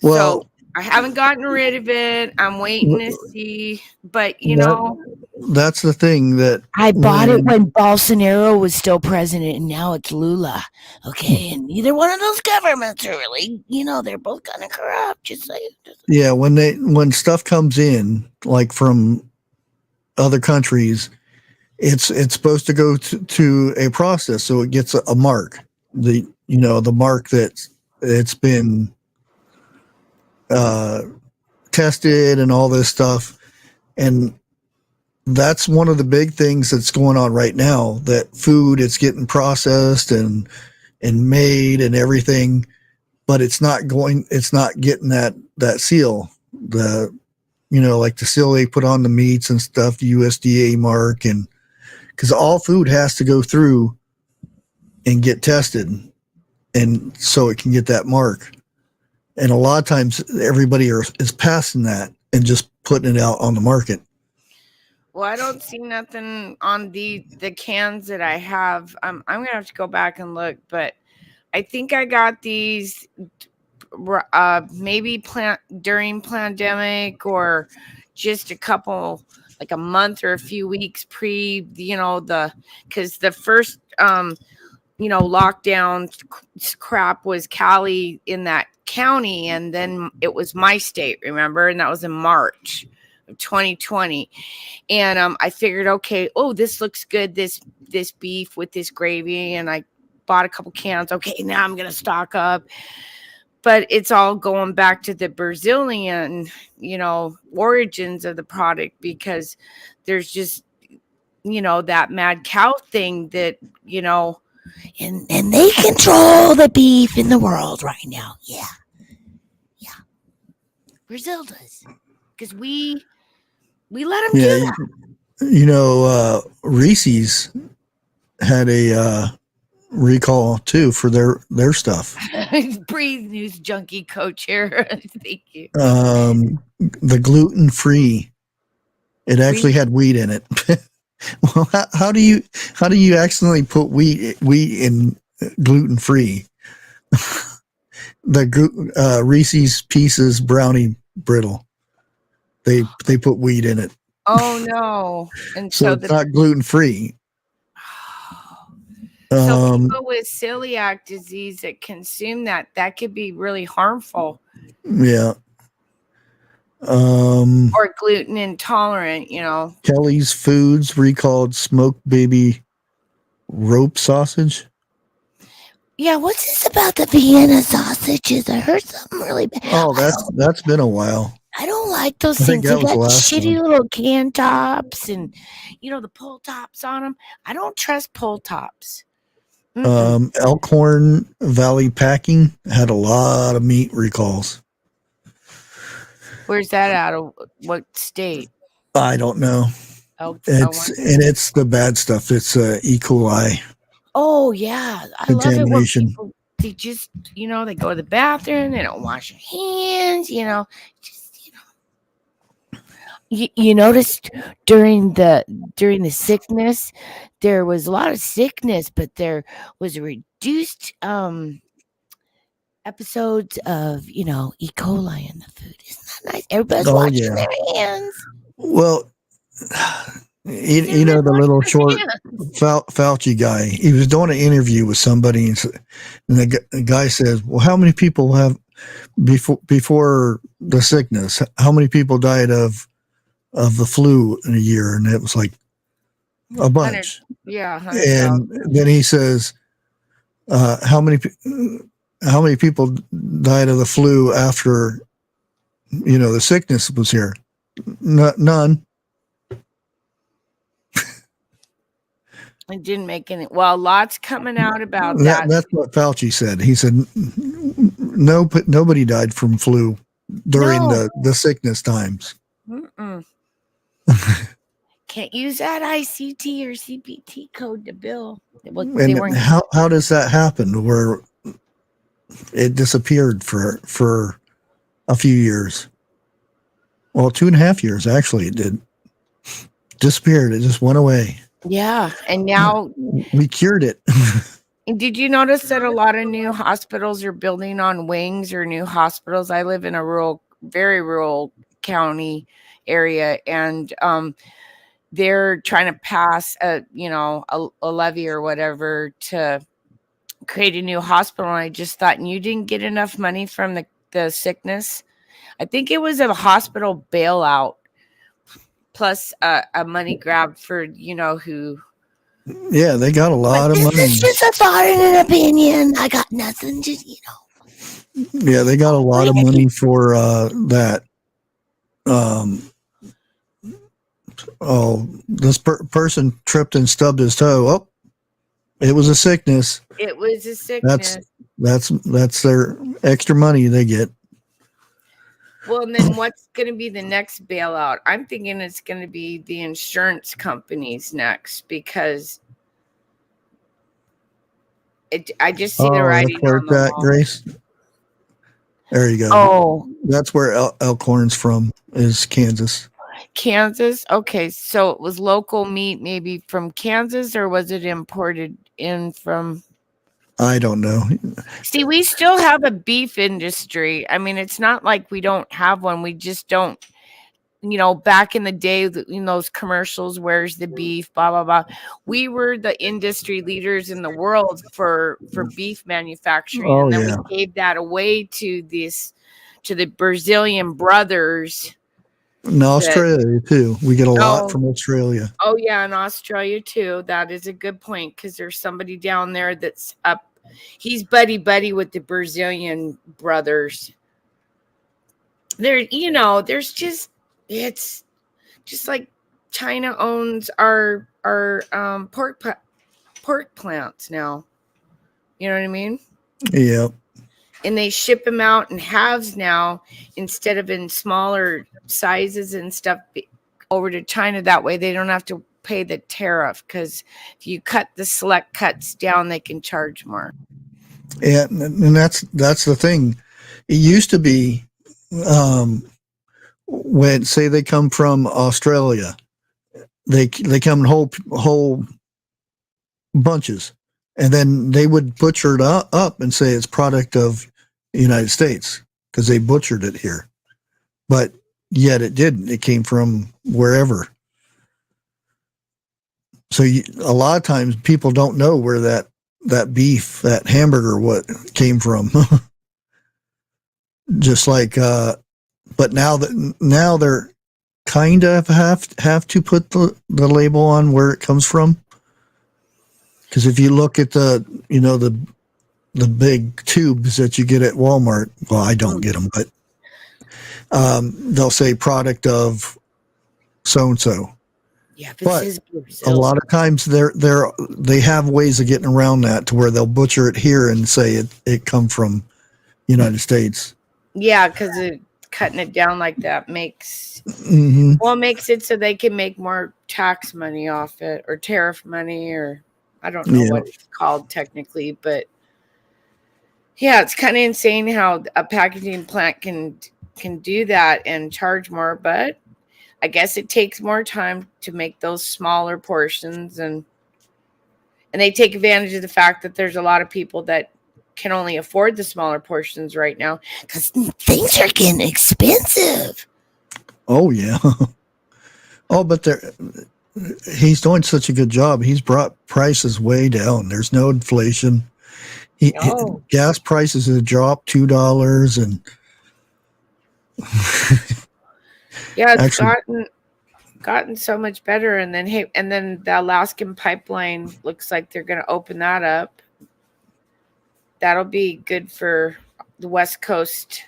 Well, so I haven't gotten rid of it. I'm waiting to see, but that's the thing that I bought it when Bolsonaro was still president, and now it's Lula. Okay, and neither one of those governments are really, they're both kind of corrupt. Just like when stuff comes in like from other countries, it's supposed to go to a process, so it gets a mark. The mark that it's been tested and all this stuff, and that's one of the big things that's going on right now. That food, it's getting processed and made and everything, but it's not getting that seal. Like the seal they put on the meats and stuff, the USDA mark, and because all food has to go through and get tested, and so it can get that mark. And a lot of times everybody is passing that and just putting it out on the market. Well, I don't see nothing on the cans that I have. I'm gonna have to go back and look, but I think I got these maybe during pandemic, or just a couple, like a month or a few weeks pre, because the first lockdown crap was Cali in that county, and then it was my state, remember, and that was in March of 2020. And I figured, okay, this looks good, this beef with this gravy, and I bought a couple cans. Okay, now I'm gonna stock up. But it's all going back to the Brazilian, origins of the product, because there's just, that mad cow thing that, and they control the beef in the world right now. Yeah. Brazil does, because we let them do that. Reese's had a recall too for their stuff. Breathe, news junkie coach here. Thank you. The gluten-free, it actually had wheat in it. Well, how do you accidentally put wheat in gluten-free? The Reese's Pieces brownie brittle, they put wheat in it. Oh no! And so it's not gluten-free. So people with celiac disease that consume that could be really harmful. Yeah. Or gluten intolerant, Kelly's Foods recalled smoked baby rope sausage. Yeah, what's this about the Vienna sausages? I heard something really bad. Oh, that's been a while. I don't like those things. They got shitty little can tops and the pull tops on them. I don't trust pull tops. Elkhorn Valley Packing had a lot of meat recalls. Where's that out of? What state? I don't know. It's the bad stuff. It's E. coli. Oh yeah, I love it when people, they just they go to the bathroom, they don't wash their hands. You noticed during the sickness, there was a lot of sickness, but there was a reduced episodes of E. coli in the food. Isn't that nice? Everybody's washing their hands. Well, You know, the little short Fauci guy, he was doing an interview with somebody, and the guy says, well, how many people have, before the sickness, how many people died of the flu in a year? And it was like a bunch. 100,000. And then he says, how many people died of the flu after, you know, the sickness was here? None. It didn't make any. Well, lots coming out about that. That's what Fauci said. He said nobody died from flu during the sickness times. Can't use that ICT or CPT code to bill. And how does that happen where it disappeared for a few years? Well, 2.5 years, actually, it did. Disappeared. It just went away. Yeah, and now we cured it. Did you notice that a lot of new hospitals are building on wings or new hospitals? I live in a very rural county area, and they're trying to pass a levy or whatever to create a new hospital. And I just thought, and you didn't get enough money from the sickness. I think it was a hospital bailout plus a money grab for who. Yeah, they got a lot of money. This is just a thought and an opinion. I got nothing to Yeah, they got a lot of money for that. This person tripped and stubbed his toe. Oh, it was a sickness. It was a sickness. That's their extra money they get. Well, and then what's going to be the next bailout? I'm thinking it's going to be the insurance companies next, because I just see the writing on the wall. Grace? There you go. Oh. That's where Elkhorn's from, is Kansas. Kansas? Okay, so it was local meat maybe from Kansas, or was it imported in from... I don't know. See, we still have a beef industry. I mean, it's not like we don't have one. We just don't, back in the day, in those commercials, where's the beef, blah, blah, blah. We were the industry leaders in the world for beef manufacturing. Oh, and then we gave that away to the Brazilian brothers. In Australia, too. We get a lot from Australia. Oh, yeah, in Australia, too. That is a good point, because there's somebody down there that's up. He's buddy with the Brazilian brothers. There's just, it's just like China owns our pork plants now. You know what I mean? Yeah. And they ship them out in halves now instead of in smaller sizes and stuff over to China. That way they don't have to pay the tariff, because if you cut the select cuts down, they can charge more. Yeah, and that's the thing. It used to be when, say, they come from Australia, they come in whole bunches, and then they would butcher it up and say it's product of the United States because they butchered it here. But yet it didn't. It came from wherever. So a lot of times people don't know where that beef, that hamburger, what came from. Just like, but now they're kind of have to put the label on where it comes from. Because if you look at the big tubes that you get at Walmart, well, I don't get them, but they'll say product of so-and-so. Yeah, but a lot of times they have ways of getting around that to where they'll butcher it here and say it come from United States. Yeah, because cutting it down like that makes makes it so they can make more tax money off it, or tariff money, or I don't know what it's called technically, but yeah, it's kind of insane how a packaging plant can do that and charge more, but I guess it takes more time to make those smaller portions, and they take advantage of the fact that there's a lot of people that can only afford the smaller portions right now because things are getting expensive. Oh yeah. Oh, but he's doing such a good job. He's brought prices way down. There's no inflation. Gas prices have dropped $2, and yeah, it's actually, gotten so much better. And then the Alaskan pipeline looks like they're going to open that up. That'll be good for the West Coast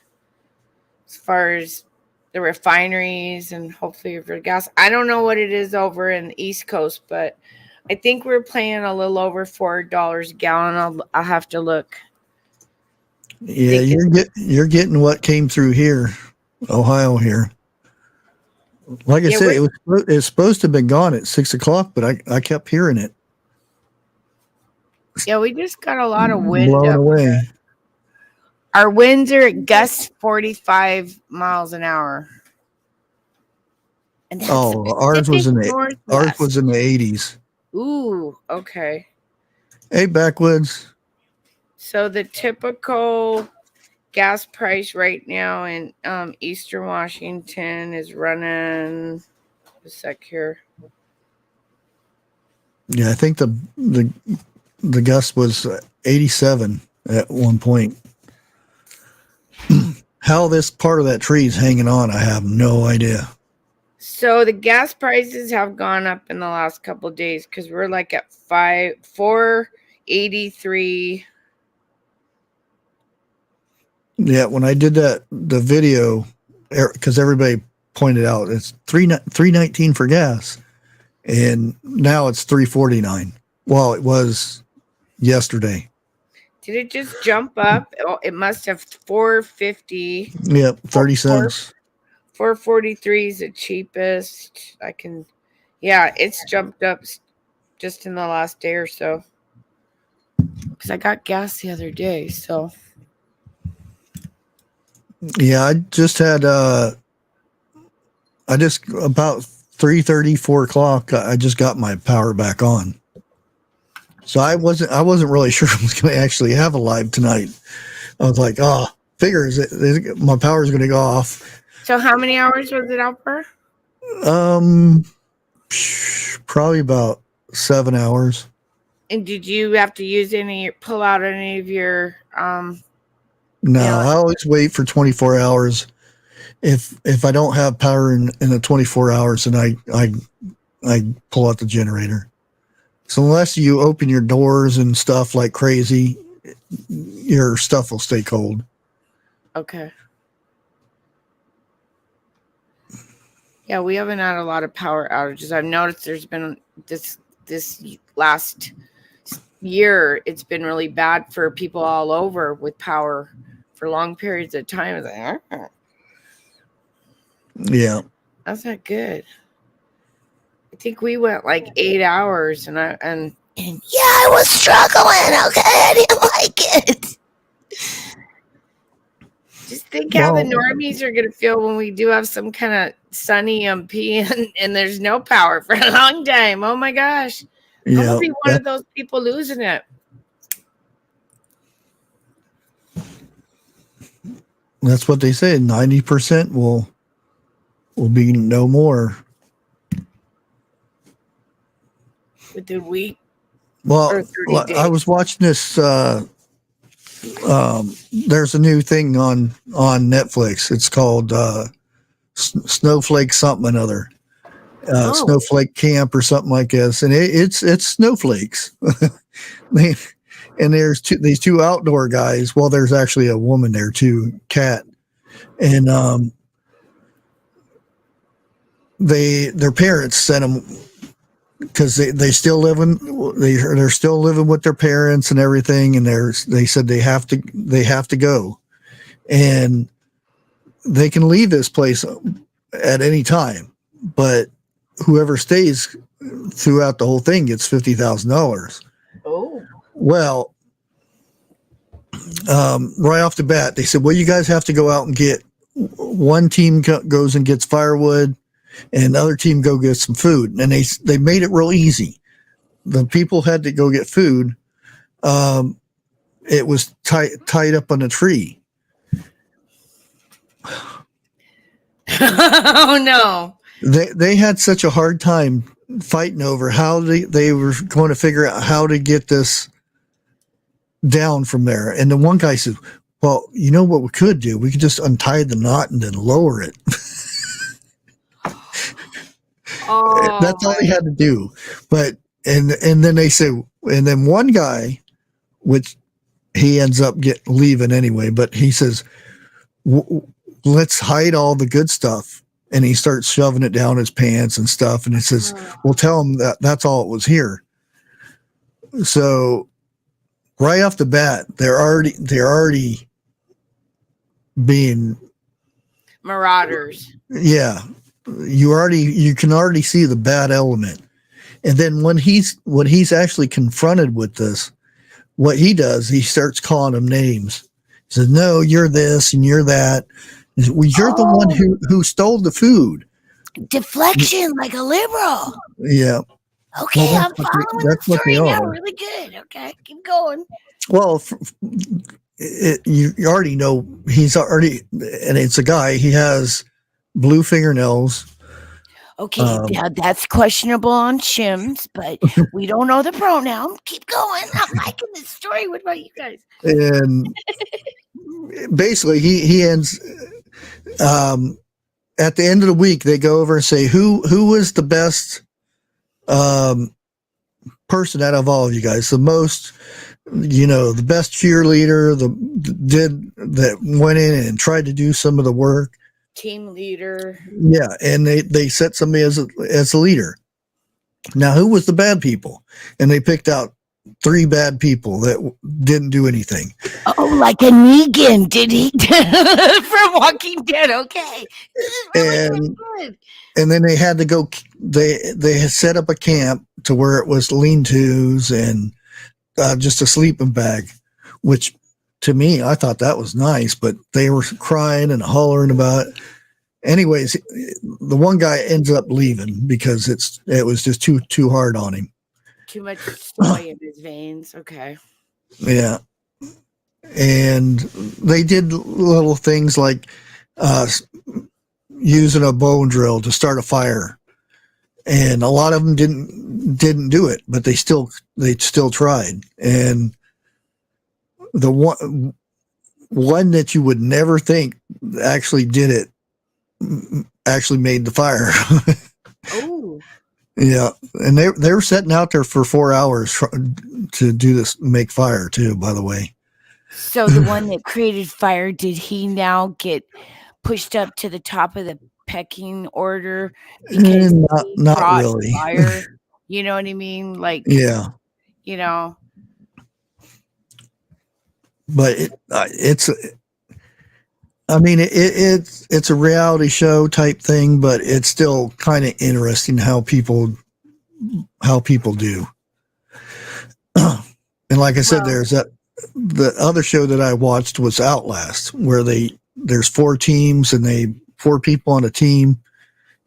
as far as the refineries and hopefully for gas. I don't know what it is over in the East Coast, but I think we're paying a little over $4 a gallon. I'll have to look. yeah, you're getting what came through here, Ohio here. Like I said, it's supposed to have been gone at 6 o'clock, but I kept hearing it. Yeah, we just got a lot of wind blown up away. there. Our winds are at gusts 45 miles an hour. And ours was in the 80s. Ooh, okay. Hey, Backwoods. So the typical gas price right now in Eastern Washington is running a sec here. Yeah, I think the gust was 87 at one point. How this part of that tree is hanging on, I have no idea. So the gas prices have gone up in the last couple of days because we're like at $4.83. Yeah, when I did the video, because everybody pointed out it's $3.19 for gas, and now it's $3.49. Well, it was yesterday. Did it just jump up? Oh, it must have $4.50. Yep, 30 cents. $4.43 is the cheapest. Yeah, it's jumped up just in the last day or so. Because I got gas the other day, so. Yeah, I just had about 3:30, 4 o'clock. I just got my power back on. So I wasn't really sure I was going to actually have a live tonight. I was like, figures my power is going to go off. So how many hours was it out for? Probably about 7 hours. And did you have to pull out any of your No, I always wait for 24 hours. If I don't have power in the 24 hours, then I pull out the generator. So unless you open your doors and stuff like crazy, your stuff will stay cold. Okay. Yeah, we haven't had a lot of power outages. I've noticed there's been this last year, it's been really bad for people all over with power for long periods of time. It's like, yeah, that's not good. I think we went like 8 hours, and yeah, I was struggling. Okay, I didn't like it. Just think how the normies are going to feel when we do have some kind of sunny MP and there's no power for a long time. Oh my gosh. I'm going to be one of those people losing it. That's what they say. 90% will be no more. Within a week? Well, I was watching this. There's a new thing on Netflix. It's called Snowflake something another. Snowflake Camp or something like this, and it's snowflakes. And there's these two outdoor guys. Well, there's actually a woman there too, Kat, and their parents sent them because they're still living with their parents and everything, and they said they have to go, and they can leave this place at any time, but whoever stays throughout the whole thing gets $50,000. Oh, well, right off the bat, they said, well, you guys have to go out and get, one team goes and gets firewood, and another team go get some food. And they made it real easy. The people had to go get food. It was tied up on a tree. Oh no. They had such a hard time fighting over how they were going to figure out how to get this down from there. And the one guy said, well, you know what we could do? We could just untie the knot and then lower it. Oh, that's all he had to do. But and then they say, and then one guy, which he ends up leaving anyway, but he says, let's hide all the good stuff. And he starts shoving it down his pants and stuff. And he says, we'll tell him that that's all it was here. So right off the bat, they're already being marauders. Yeah. You can already see the bad element. And then when he's actually confronted with this, what he does, he starts calling them names. He says, no, you're this and you're that. He said, well, you're the one who stole the food. Deflection, like a liberal. Yeah. Okay, well, I'm following the story now. Really good. Okay, keep going. Well, you already know he's already, and it's a guy. He has blue fingernails. Okay, now that's questionable on shims, but we don't know the pronoun. Keep going. I'm liking this story. What about you guys? And basically, he ends. At the end of the week, they go over and say who was the best person out of all of you guys, the most, the best cheerleader, that went in and tried to do some of the work. Team leader. Yeah, and they set somebody as a leader. Now, who was the bad people? And they picked out 3 bad people that didn't do anything. Oh, like a Negan, did he? From Walking Dead. Okay, and then they had to go. They had set up a camp to where it was lean-tos and just a sleeping bag, which to me, I thought that was nice, but they were crying and hollering about it. Anyways, the one guy ends up leaving because it was just too hard on him. Too much soy in his veins. Okay. Yeah. And they did little things like using a bone drill to start a fire. And a lot of them didn't do it, but they still tried. And the one that you would never think actually did it actually made the fire. Oh. Yeah, and they were sitting out there for 4 hours to do this, make fire too, by the way. So the one that created fire, did he now get pushed up to the top of the pecking order because not really fire? You know what I mean? Like, yeah, but it's a reality show type thing, but it's still kind of interesting how people do. And like I said, the other show that I watched was Outlast, where there's 4 teams and 4 people on a team,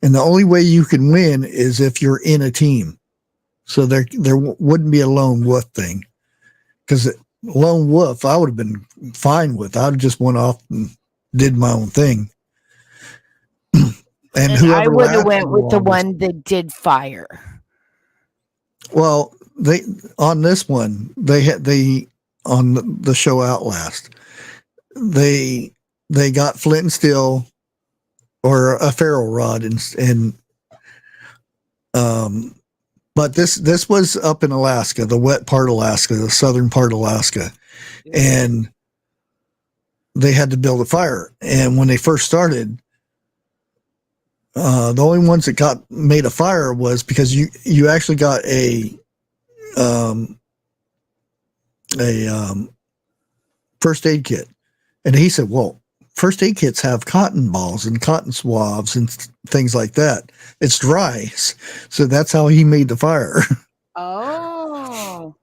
and the only way you can win is if you're in a team. So there wouldn't be a lone wolf thing, because lone wolf I would have been fine with. I'd have just went off and did my own thing. and I would have went with the one that did fire. Well, on this one, on the show Outlast, they got flint and steel or a ferro rod but this was up in Alaska, the wet part of Alaska, the southern part of Alaska. And they had to build a fire. And when they first started, the only ones that made a fire was because you actually got a first aid kit. And he said, well, first aid kits have cotton balls and cotton swabs and things like that. It's dry. So that's how he made the fire. Oh.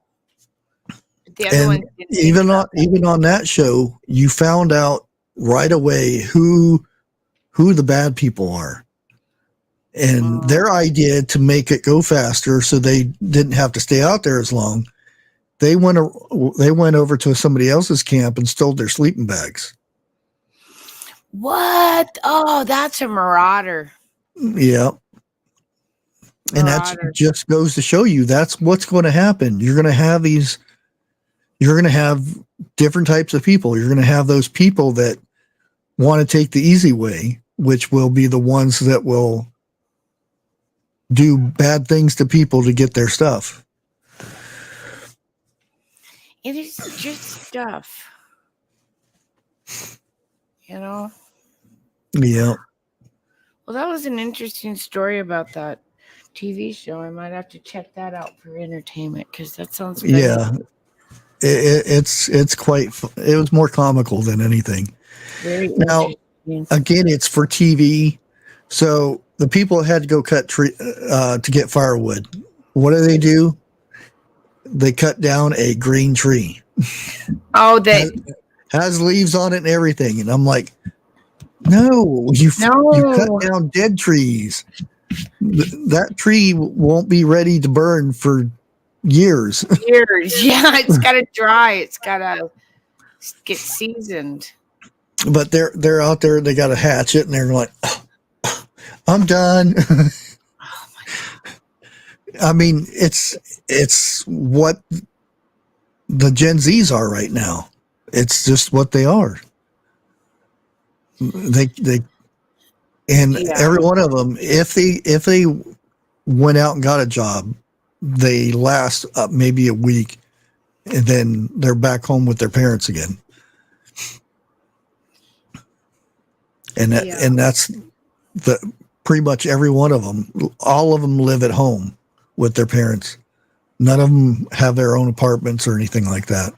And even on that show, you found out right away who the bad people are. And their idea to make it go faster so they didn't have to stay out there as long, they went over to somebody else's camp and stole their sleeping bags. What? Oh, that's a marauder. Yeah. And that just goes to show you that's what's going to happen. You're going to have different types of people. You're going to have those people that want to take the easy way, which will be the ones that will do bad things to people to get their stuff. It is just stuff. You know? Yeah. Well, that was an interesting story about that TV show. I might have to check that out for entertainment because that sounds funny. Yeah. It's quite, it was more comical than anything. Very now, again, it's for TV. So the people had to go cut tree to get firewood. What do? They cut down a green tree. Oh, that has leaves on it and everything. And I'm like, no, you cut down dead trees. That tree won't be ready to burn for years. Yeah, it's got to dry. It's got to get seasoned. But they're out there. They got a hatchet, and they're like, oh, "I'm done." Oh my God. I mean, it's what the Gen Zs are right now. It's just what they are. They every one of them, if they went out and got a job, they last maybe a week, and then they're back home with their parents again. And that's pretty much every one of them. All of them live at home with their parents. None of them have their own apartments or anything like that.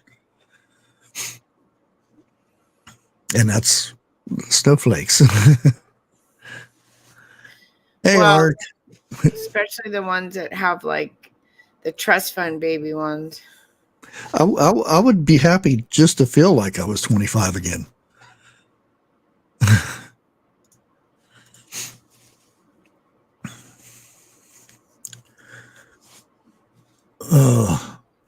And that's snowflakes. Hey, Art. Especially the ones that have like the trust fund baby ones. I would be happy just to feel like I was 25 again.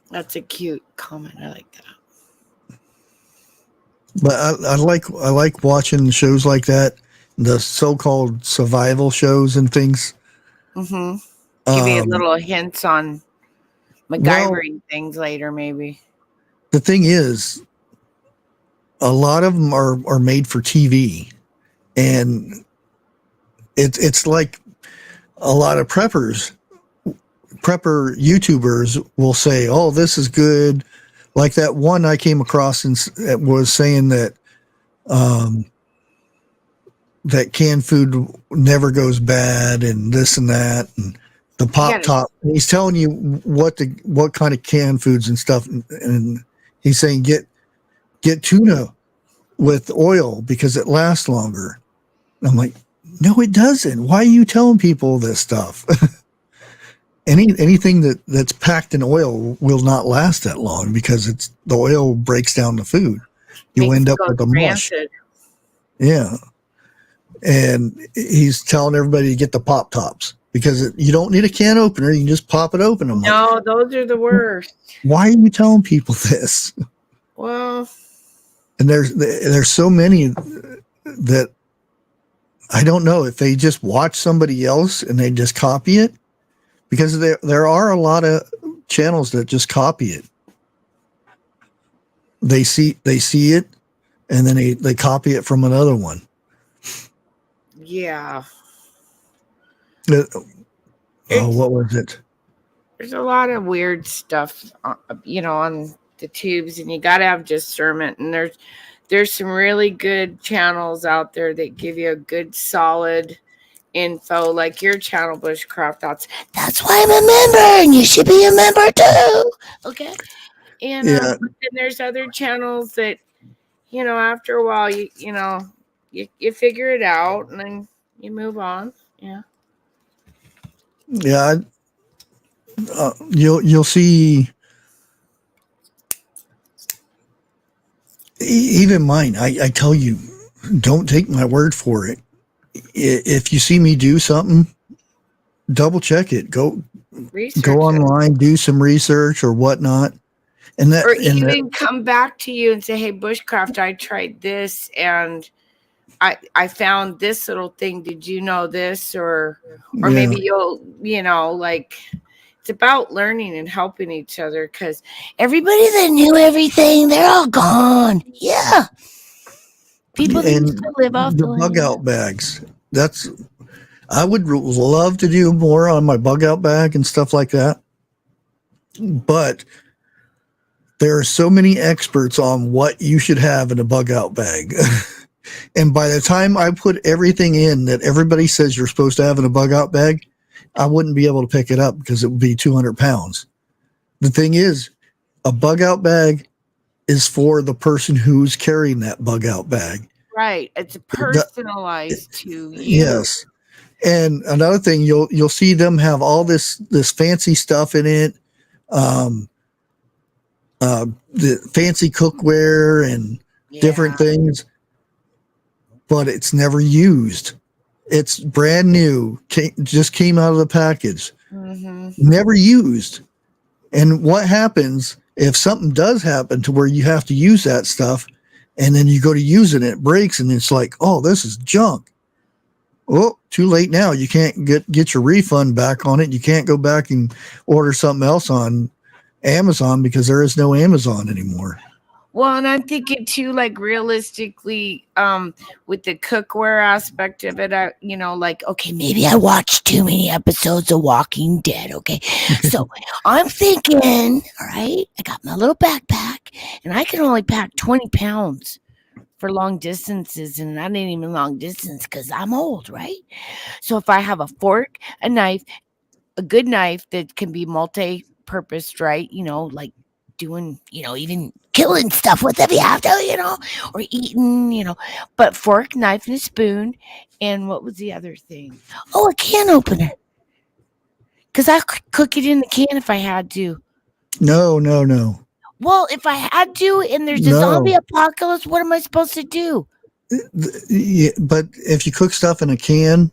That's a cute comment. I like that. But I like watching shows like that, the so-called survival shows and things. Mm-hmm. Give you little hints on MacGyvering things later, maybe. The thing is, a lot of them are made for TV, and it's like a lot of prepper YouTubers will say, "Oh, this is good." Like that one I came across and was saying that that canned food never goes bad and this and that, and the pop top. And he's telling you what kind of canned foods and stuff, and he's saying get tuna with oil because it lasts longer. I'm like, no, it doesn't. Why are you telling people this stuff? Anything that's packed in oil will not last that long because the oil breaks down the food. You end up with a mush. Yeah. And he's telling everybody to get the pop tops because you don't need a can opener. You can just pop it open. I'm like, those are the worst. Why are you telling people this? Well, and there's so many that I don't know if they just watch somebody else and they just copy it. Because there are a lot of channels that just copy it. They see it, and then they copy it from another one. Yeah. What was it? There's a lot of weird stuff, on the tubes, and you got to have discernment. And there's some really good channels out there that give you a good, solid info, like your channel, Bushcraft. That's why I'm a member, and you should be a member too. Okay. And then there's other channels that, after a while, you figure it out, and then you move on. Yeah. Yeah. You'll see. Even mine. I tell you, don't take my word for it. If you see me do something, double check it. Go online, do some research or whatnot, come back to you and say, "Hey, Bushcraft, I tried this, and I found this little thing. Did you know this? Or Yeah. maybe you'll, like, it's about learning and helping each other, because everybody that knew everything, they're all gone. Yeah. People that used And to live off the the bug land. out bags. I would love to do more on my bug out bag and stuff like that. But there are so many experts on what you should have in a bug out bag. And by the time I put everything in that everybody says you're supposed to have in a bug out bag, I wouldn't be able to pick it up because it would be 200 pounds. The thing is, a bug out bag is for the person who's carrying that bug out bag. Right. It's personalized to you. Yes. And another thing, you'll see them have all this fancy stuff in it, the fancy cookware and different things, but it's never used. It's brand new, just came out of the package, never used. And what happens if something does happen to where you have to use that stuff, and then you go to use it and it breaks, and it's like, oh, this is junk. Oh, too late now. You can't get your refund back on it. You can't go back and order something else on Amazon because there is no Amazon anymore. Well, and I'm thinking too, like, realistically, with the cookware aspect of it, okay, maybe I watched too many episodes of Walking Dead. Okay, so I'm thinking, all right, I got my little backpack, and I can only pack 20 pounds for long distances, and not even long distance because I'm old, right? So if I have a fork, a knife, a good knife that can be multi-purposed, right? Like doing, even killing stuff with if you have to, or eating, but fork, knife, and a spoon. And what was the other thing? Oh, a can opener. Because I could cook it in the can if I had to. No. Well, if I had to, and there's a zombie apocalypse, what am I supposed to do? But if you cook stuff in a can,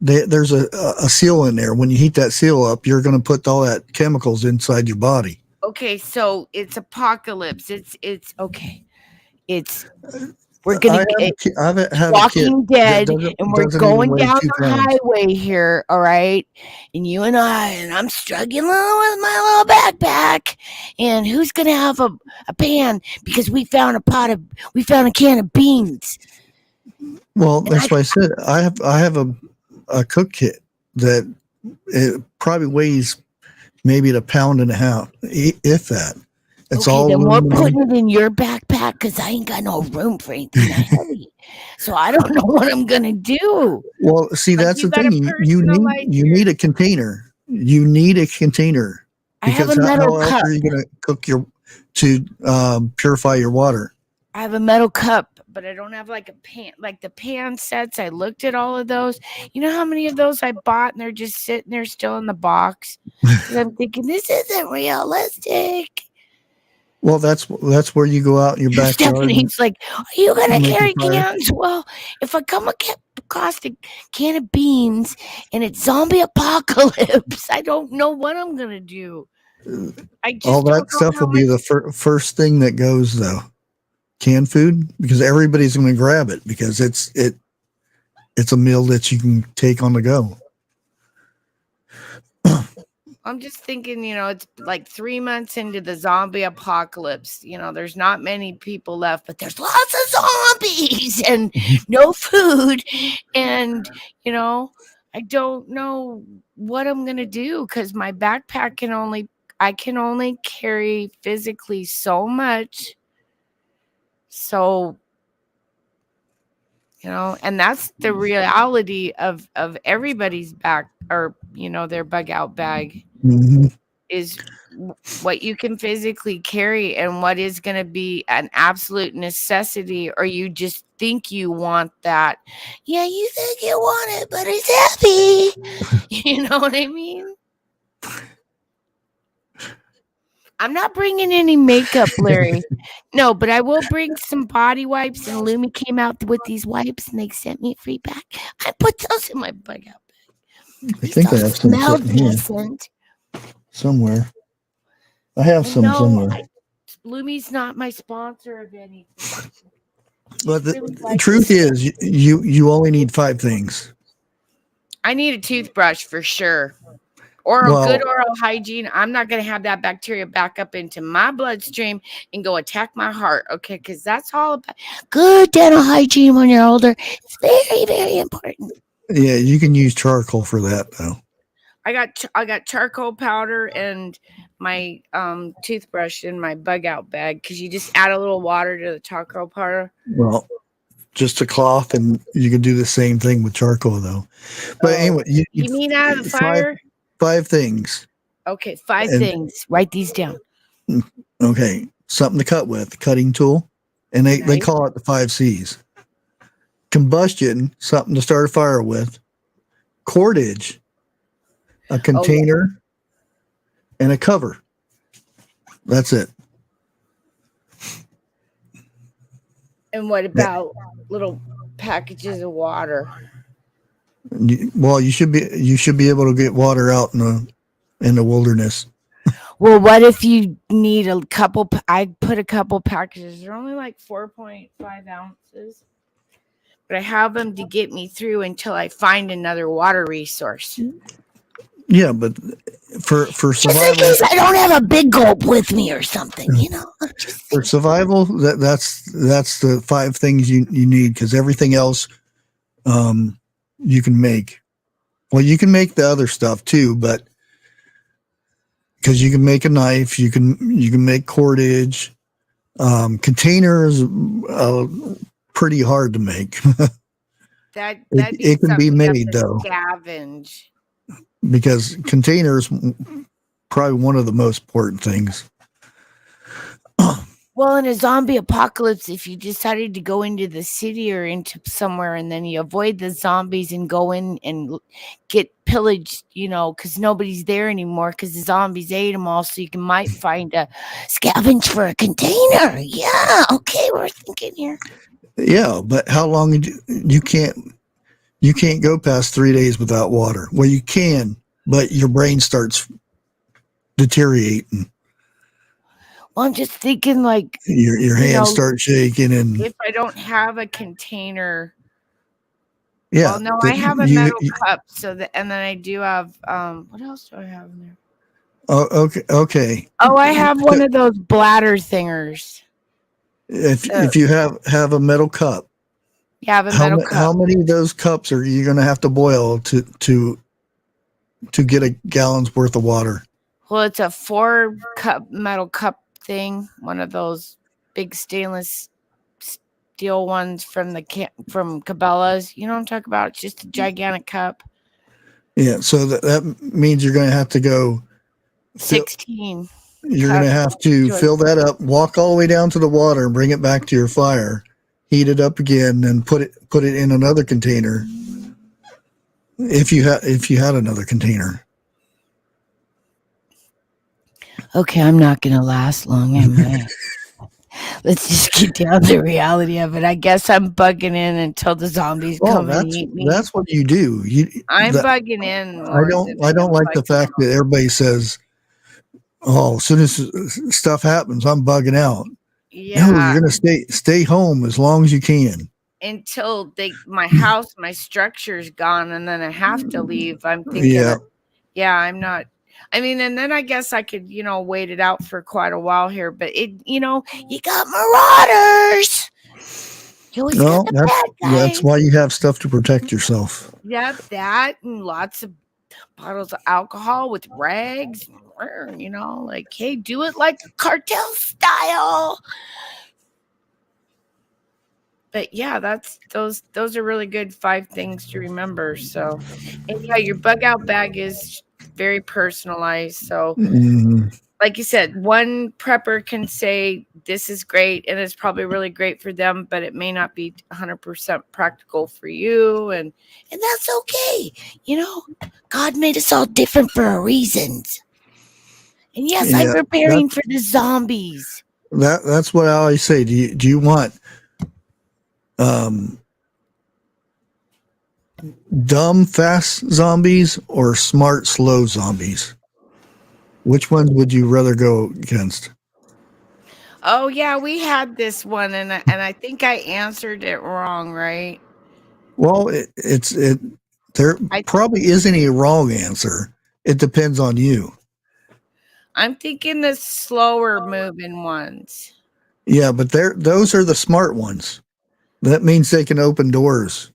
there's a seal in there. When you heat that seal up, you're going to put all that chemicals inside your body. Okay, so it's apocalypse. It's okay. We're gonna get Walking Dead, and we're going down the highway here. All right, and you and I'm struggling with my little backpack. And who's gonna have a pan? Because we found a can of beans. Well, that's why I said I have a cook kit that it probably weighs maybe 1.5 pounds, if that. It's okay, all then aluminum. we're putting it in your backpack because I ain't got no room for anything that heavy. So I don't know what I'm gonna do. Well, see, that's the thing. You need a container. You need a container. I have a metal cup. How else are you gonna cook to purify your water? I have a metal cup, but I don't have like a pan, like the pan sets. I looked at all of those. You know how many of those I bought, and they're just sitting there still in the box. I'm thinking this isn't realistic. Well, that's where you go out in your backyard. Stephanie's like, are you gonna carry cans? Well, if I come across a can of beans and it's zombie apocalypse, I don't know what I'm gonna do. All that stuff will be the first thing that goes, though. Canned food, because everybody's going to grab it because it's a meal that you can take on the go. I'm just thinking, it's like 3 months into the zombie apocalypse. There's not many people left, but there's lots of zombies and no food. And, I don't know what I'm going to do because my backpack I can only carry physically so much. So, and that's the reality of everybody's back or, their bug out bag is what you can physically carry and what is going to be an absolute necessity, or you just think you want that. Yeah, you think you want it, but it's heavy. You know what I mean? I'm not bringing any makeup, Larry. No, but I will bring some body wipes. And Lumi came out with these wipes, and they sent me a free pack. I put those in my bug out bag. I think I have some decent somewhere. I have some somewhere. Lumi's not my sponsor of anything. But the really like truth this. is, you only need 5 things. I need a toothbrush for sure. Or a Well, good oral hygiene. I'm not going to have that bacteria back up into my bloodstream and go attack my heart. Okay. Because that's all about good dental hygiene when you're older. It's very, very important. yeah, you can use charcoal for that though. I got charcoal powder and my toothbrush in my bug out bag because you just add a little water to the charcoal powder. Well, just a cloth, and you can do the same thing with charcoal though. But anyway, You mean out of the fire? 5 things. Okay, 5 And- things. Write these down. Okay, something to cut with, cutting tool, and they Nice. call it the 5 C's. Combustion, something to start a fire with. Cordage, a container, and a cover. That's it. And what about little packages of water? Well, you should be able to get water out in the wilderness. Well, what if you need a couple? I put a couple packages. They're only like 4.5 ounces, but I have them to get me through until I find another water resource. Yeah, but for Just in survival, case I don't have a big gulp with me or something, you know. for survival, that's the 5 things you need, because everything else, you can make. Well, you can make the other stuff too, but because you can make a knife, you can make cordage. Containers, pretty hard to make. It can be made though, scavenge. because containers probably one of the most important things. Well, in a zombie apocalypse, if you decided to go into the city or into somewhere and then you avoid the zombies and go in and get pillaged, you know, because nobody's there anymore because the zombies ate them all, so you might find a scavenge for a container. Yeah, okay, we're thinking here. Yeah, but how long you can't go past 3 days without water. Well, you can, but your brain starts deteriorating. Well, I'm just thinking like Your hands start shaking, and if I don't have a container. yeah. Well, no, I have a metal cup, and then I do have what else do I have in there? Oh, okay. Oh, I have one of those bladder thingers. If you have a metal cup, Yeah, I have a metal cup. how many of those cups are you going to have to boil to get a gallon's worth of water? Well, it's a 4-cup metal cup thing, one of those big stainless steel ones from Cabela's. You know what I'm talking about? It's just a gigantic cup. Yeah, so that means you're going to have to go 16. You're going to have to fill that up, walk all the way down to the water, and bring it back to your fire, heat it up again, and put it in another container. If you had another container. Okay, I'm not going to last long, am I? Let's just get down to the reality of it. I guess I'm bugging in until the zombies come and eat me. That's what you do. I'm bugging in. I don't like the fact that everybody says, "Oh, as soon as stuff happens, I'm bugging out." Yeah, no, you're gonna stay home as long as you can until my house, my structure's gone, and then I have to leave. I'm thinking, I'm not. I mean, and then I guess I could, wait it out for quite a while here. But you got marauders. You always got the bad guys. That's why you have stuff to protect yourself. Yeah, that and lots of bottles of alcohol with rags. Like, hey, do it like cartel style. But yeah, those are really good 5 things to remember. So, and yeah, your bug out bag is very personalized. So, like you said, one prepper can say this is great, and it's probably really great for them, but it may not be 100% practical for you, and that's okay. God made us all different for a reason. And yes, I'm preparing for the zombies. That's what I always say. Do you want dumb, fast zombies or smart, slow zombies? Which ones would you rather go against? Oh yeah, we had this one, and I think I answered it wrong, right? Well, there I probably isn't a wrong answer. It depends on you. I'm thinking the slower moving ones. Yeah, but those are the smart ones. That means they can open doors.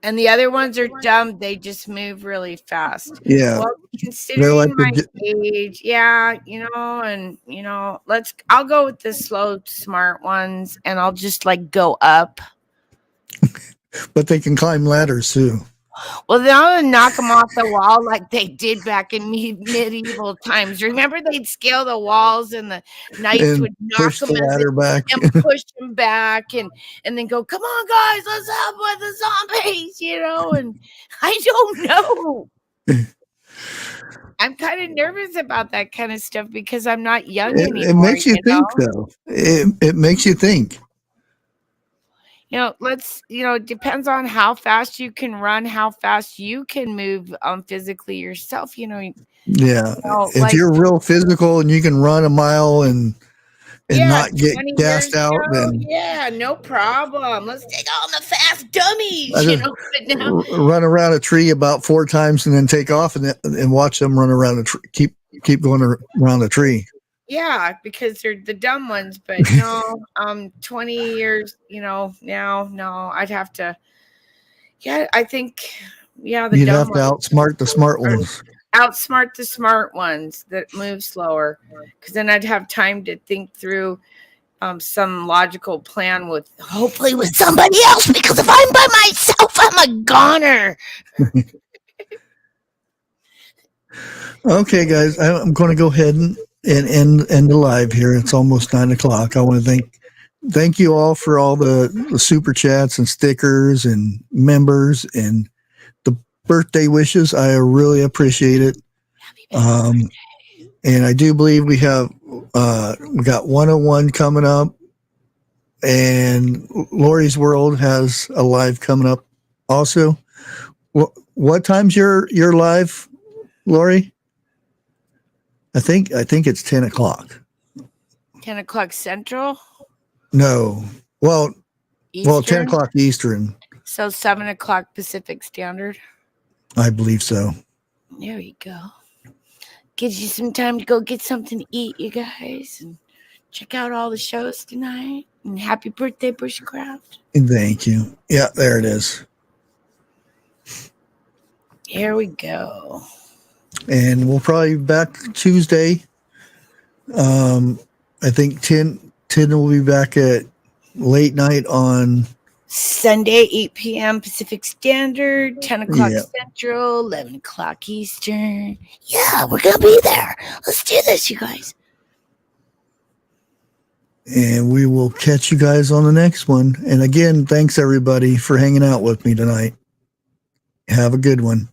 And the other ones are dumb. They just move really fast. Yeah, Well, they're like considering my age, yeah, I'll go with the slow, smart ones, and I'll just like go up. but they can climb ladders too. Well, then I'll knock them off the wall like they did back in medieval times. Remember, they'd scale the walls, and the knights And would knock push them the ladder back. and push them back, and then go, "Come on, guys, let's help with the zombies," And I don't know. I'm kind of nervous about that kind of stuff because I'm not young anymore. It makes you think, though. It makes you think. It depends on how fast you can run, how fast you can move physically yourself. Yeah. If you're real physical and you can run a mile and not get gassed out, then yeah, no problem. Let's take on the fast dummies. But now, run around a tree about 4 times and then take off and watch them run around a tree. Keep going around the tree. Yeah, because they're the dumb ones. But no, 20 years, now, no, I'd have to. Yeah, I think, you'd have to outsmart the smart ones. Outsmart the smart ones that move slower, because then I'd have time to think through some logical plan hopefully with somebody else, because if I'm by myself, I'm a goner. Okay, guys, I'm going to go ahead and end the live here. It's almost 9:00. I want to thank you all for all the super chats and stickers and members and the birthday wishes. I really appreciate it. And I do believe we got 101 coming up, and Lori's World has a live coming up also. What time's your live, Lori? I think it's 10:00. 10:00 Central? No. Well, Eastern? 10:00 Eastern. So 7:00 Pacific Standard? I believe so. There you go. Gives you some time to go get something to eat, you guys, and check out all the shows tonight. And happy birthday, Bushcraft. Thank you. Yeah, there it is. Here we go. And we'll probably be back Tuesday. I think 10 will be back at late night on Sunday, 8 p.m. Pacific Standard, 10:00 Central, 11:00 Eastern. Yeah, we're going to be there. Let's do this, you guys. And we will catch you guys on the next one. And again, thanks everybody for hanging out with me tonight. Have a good one.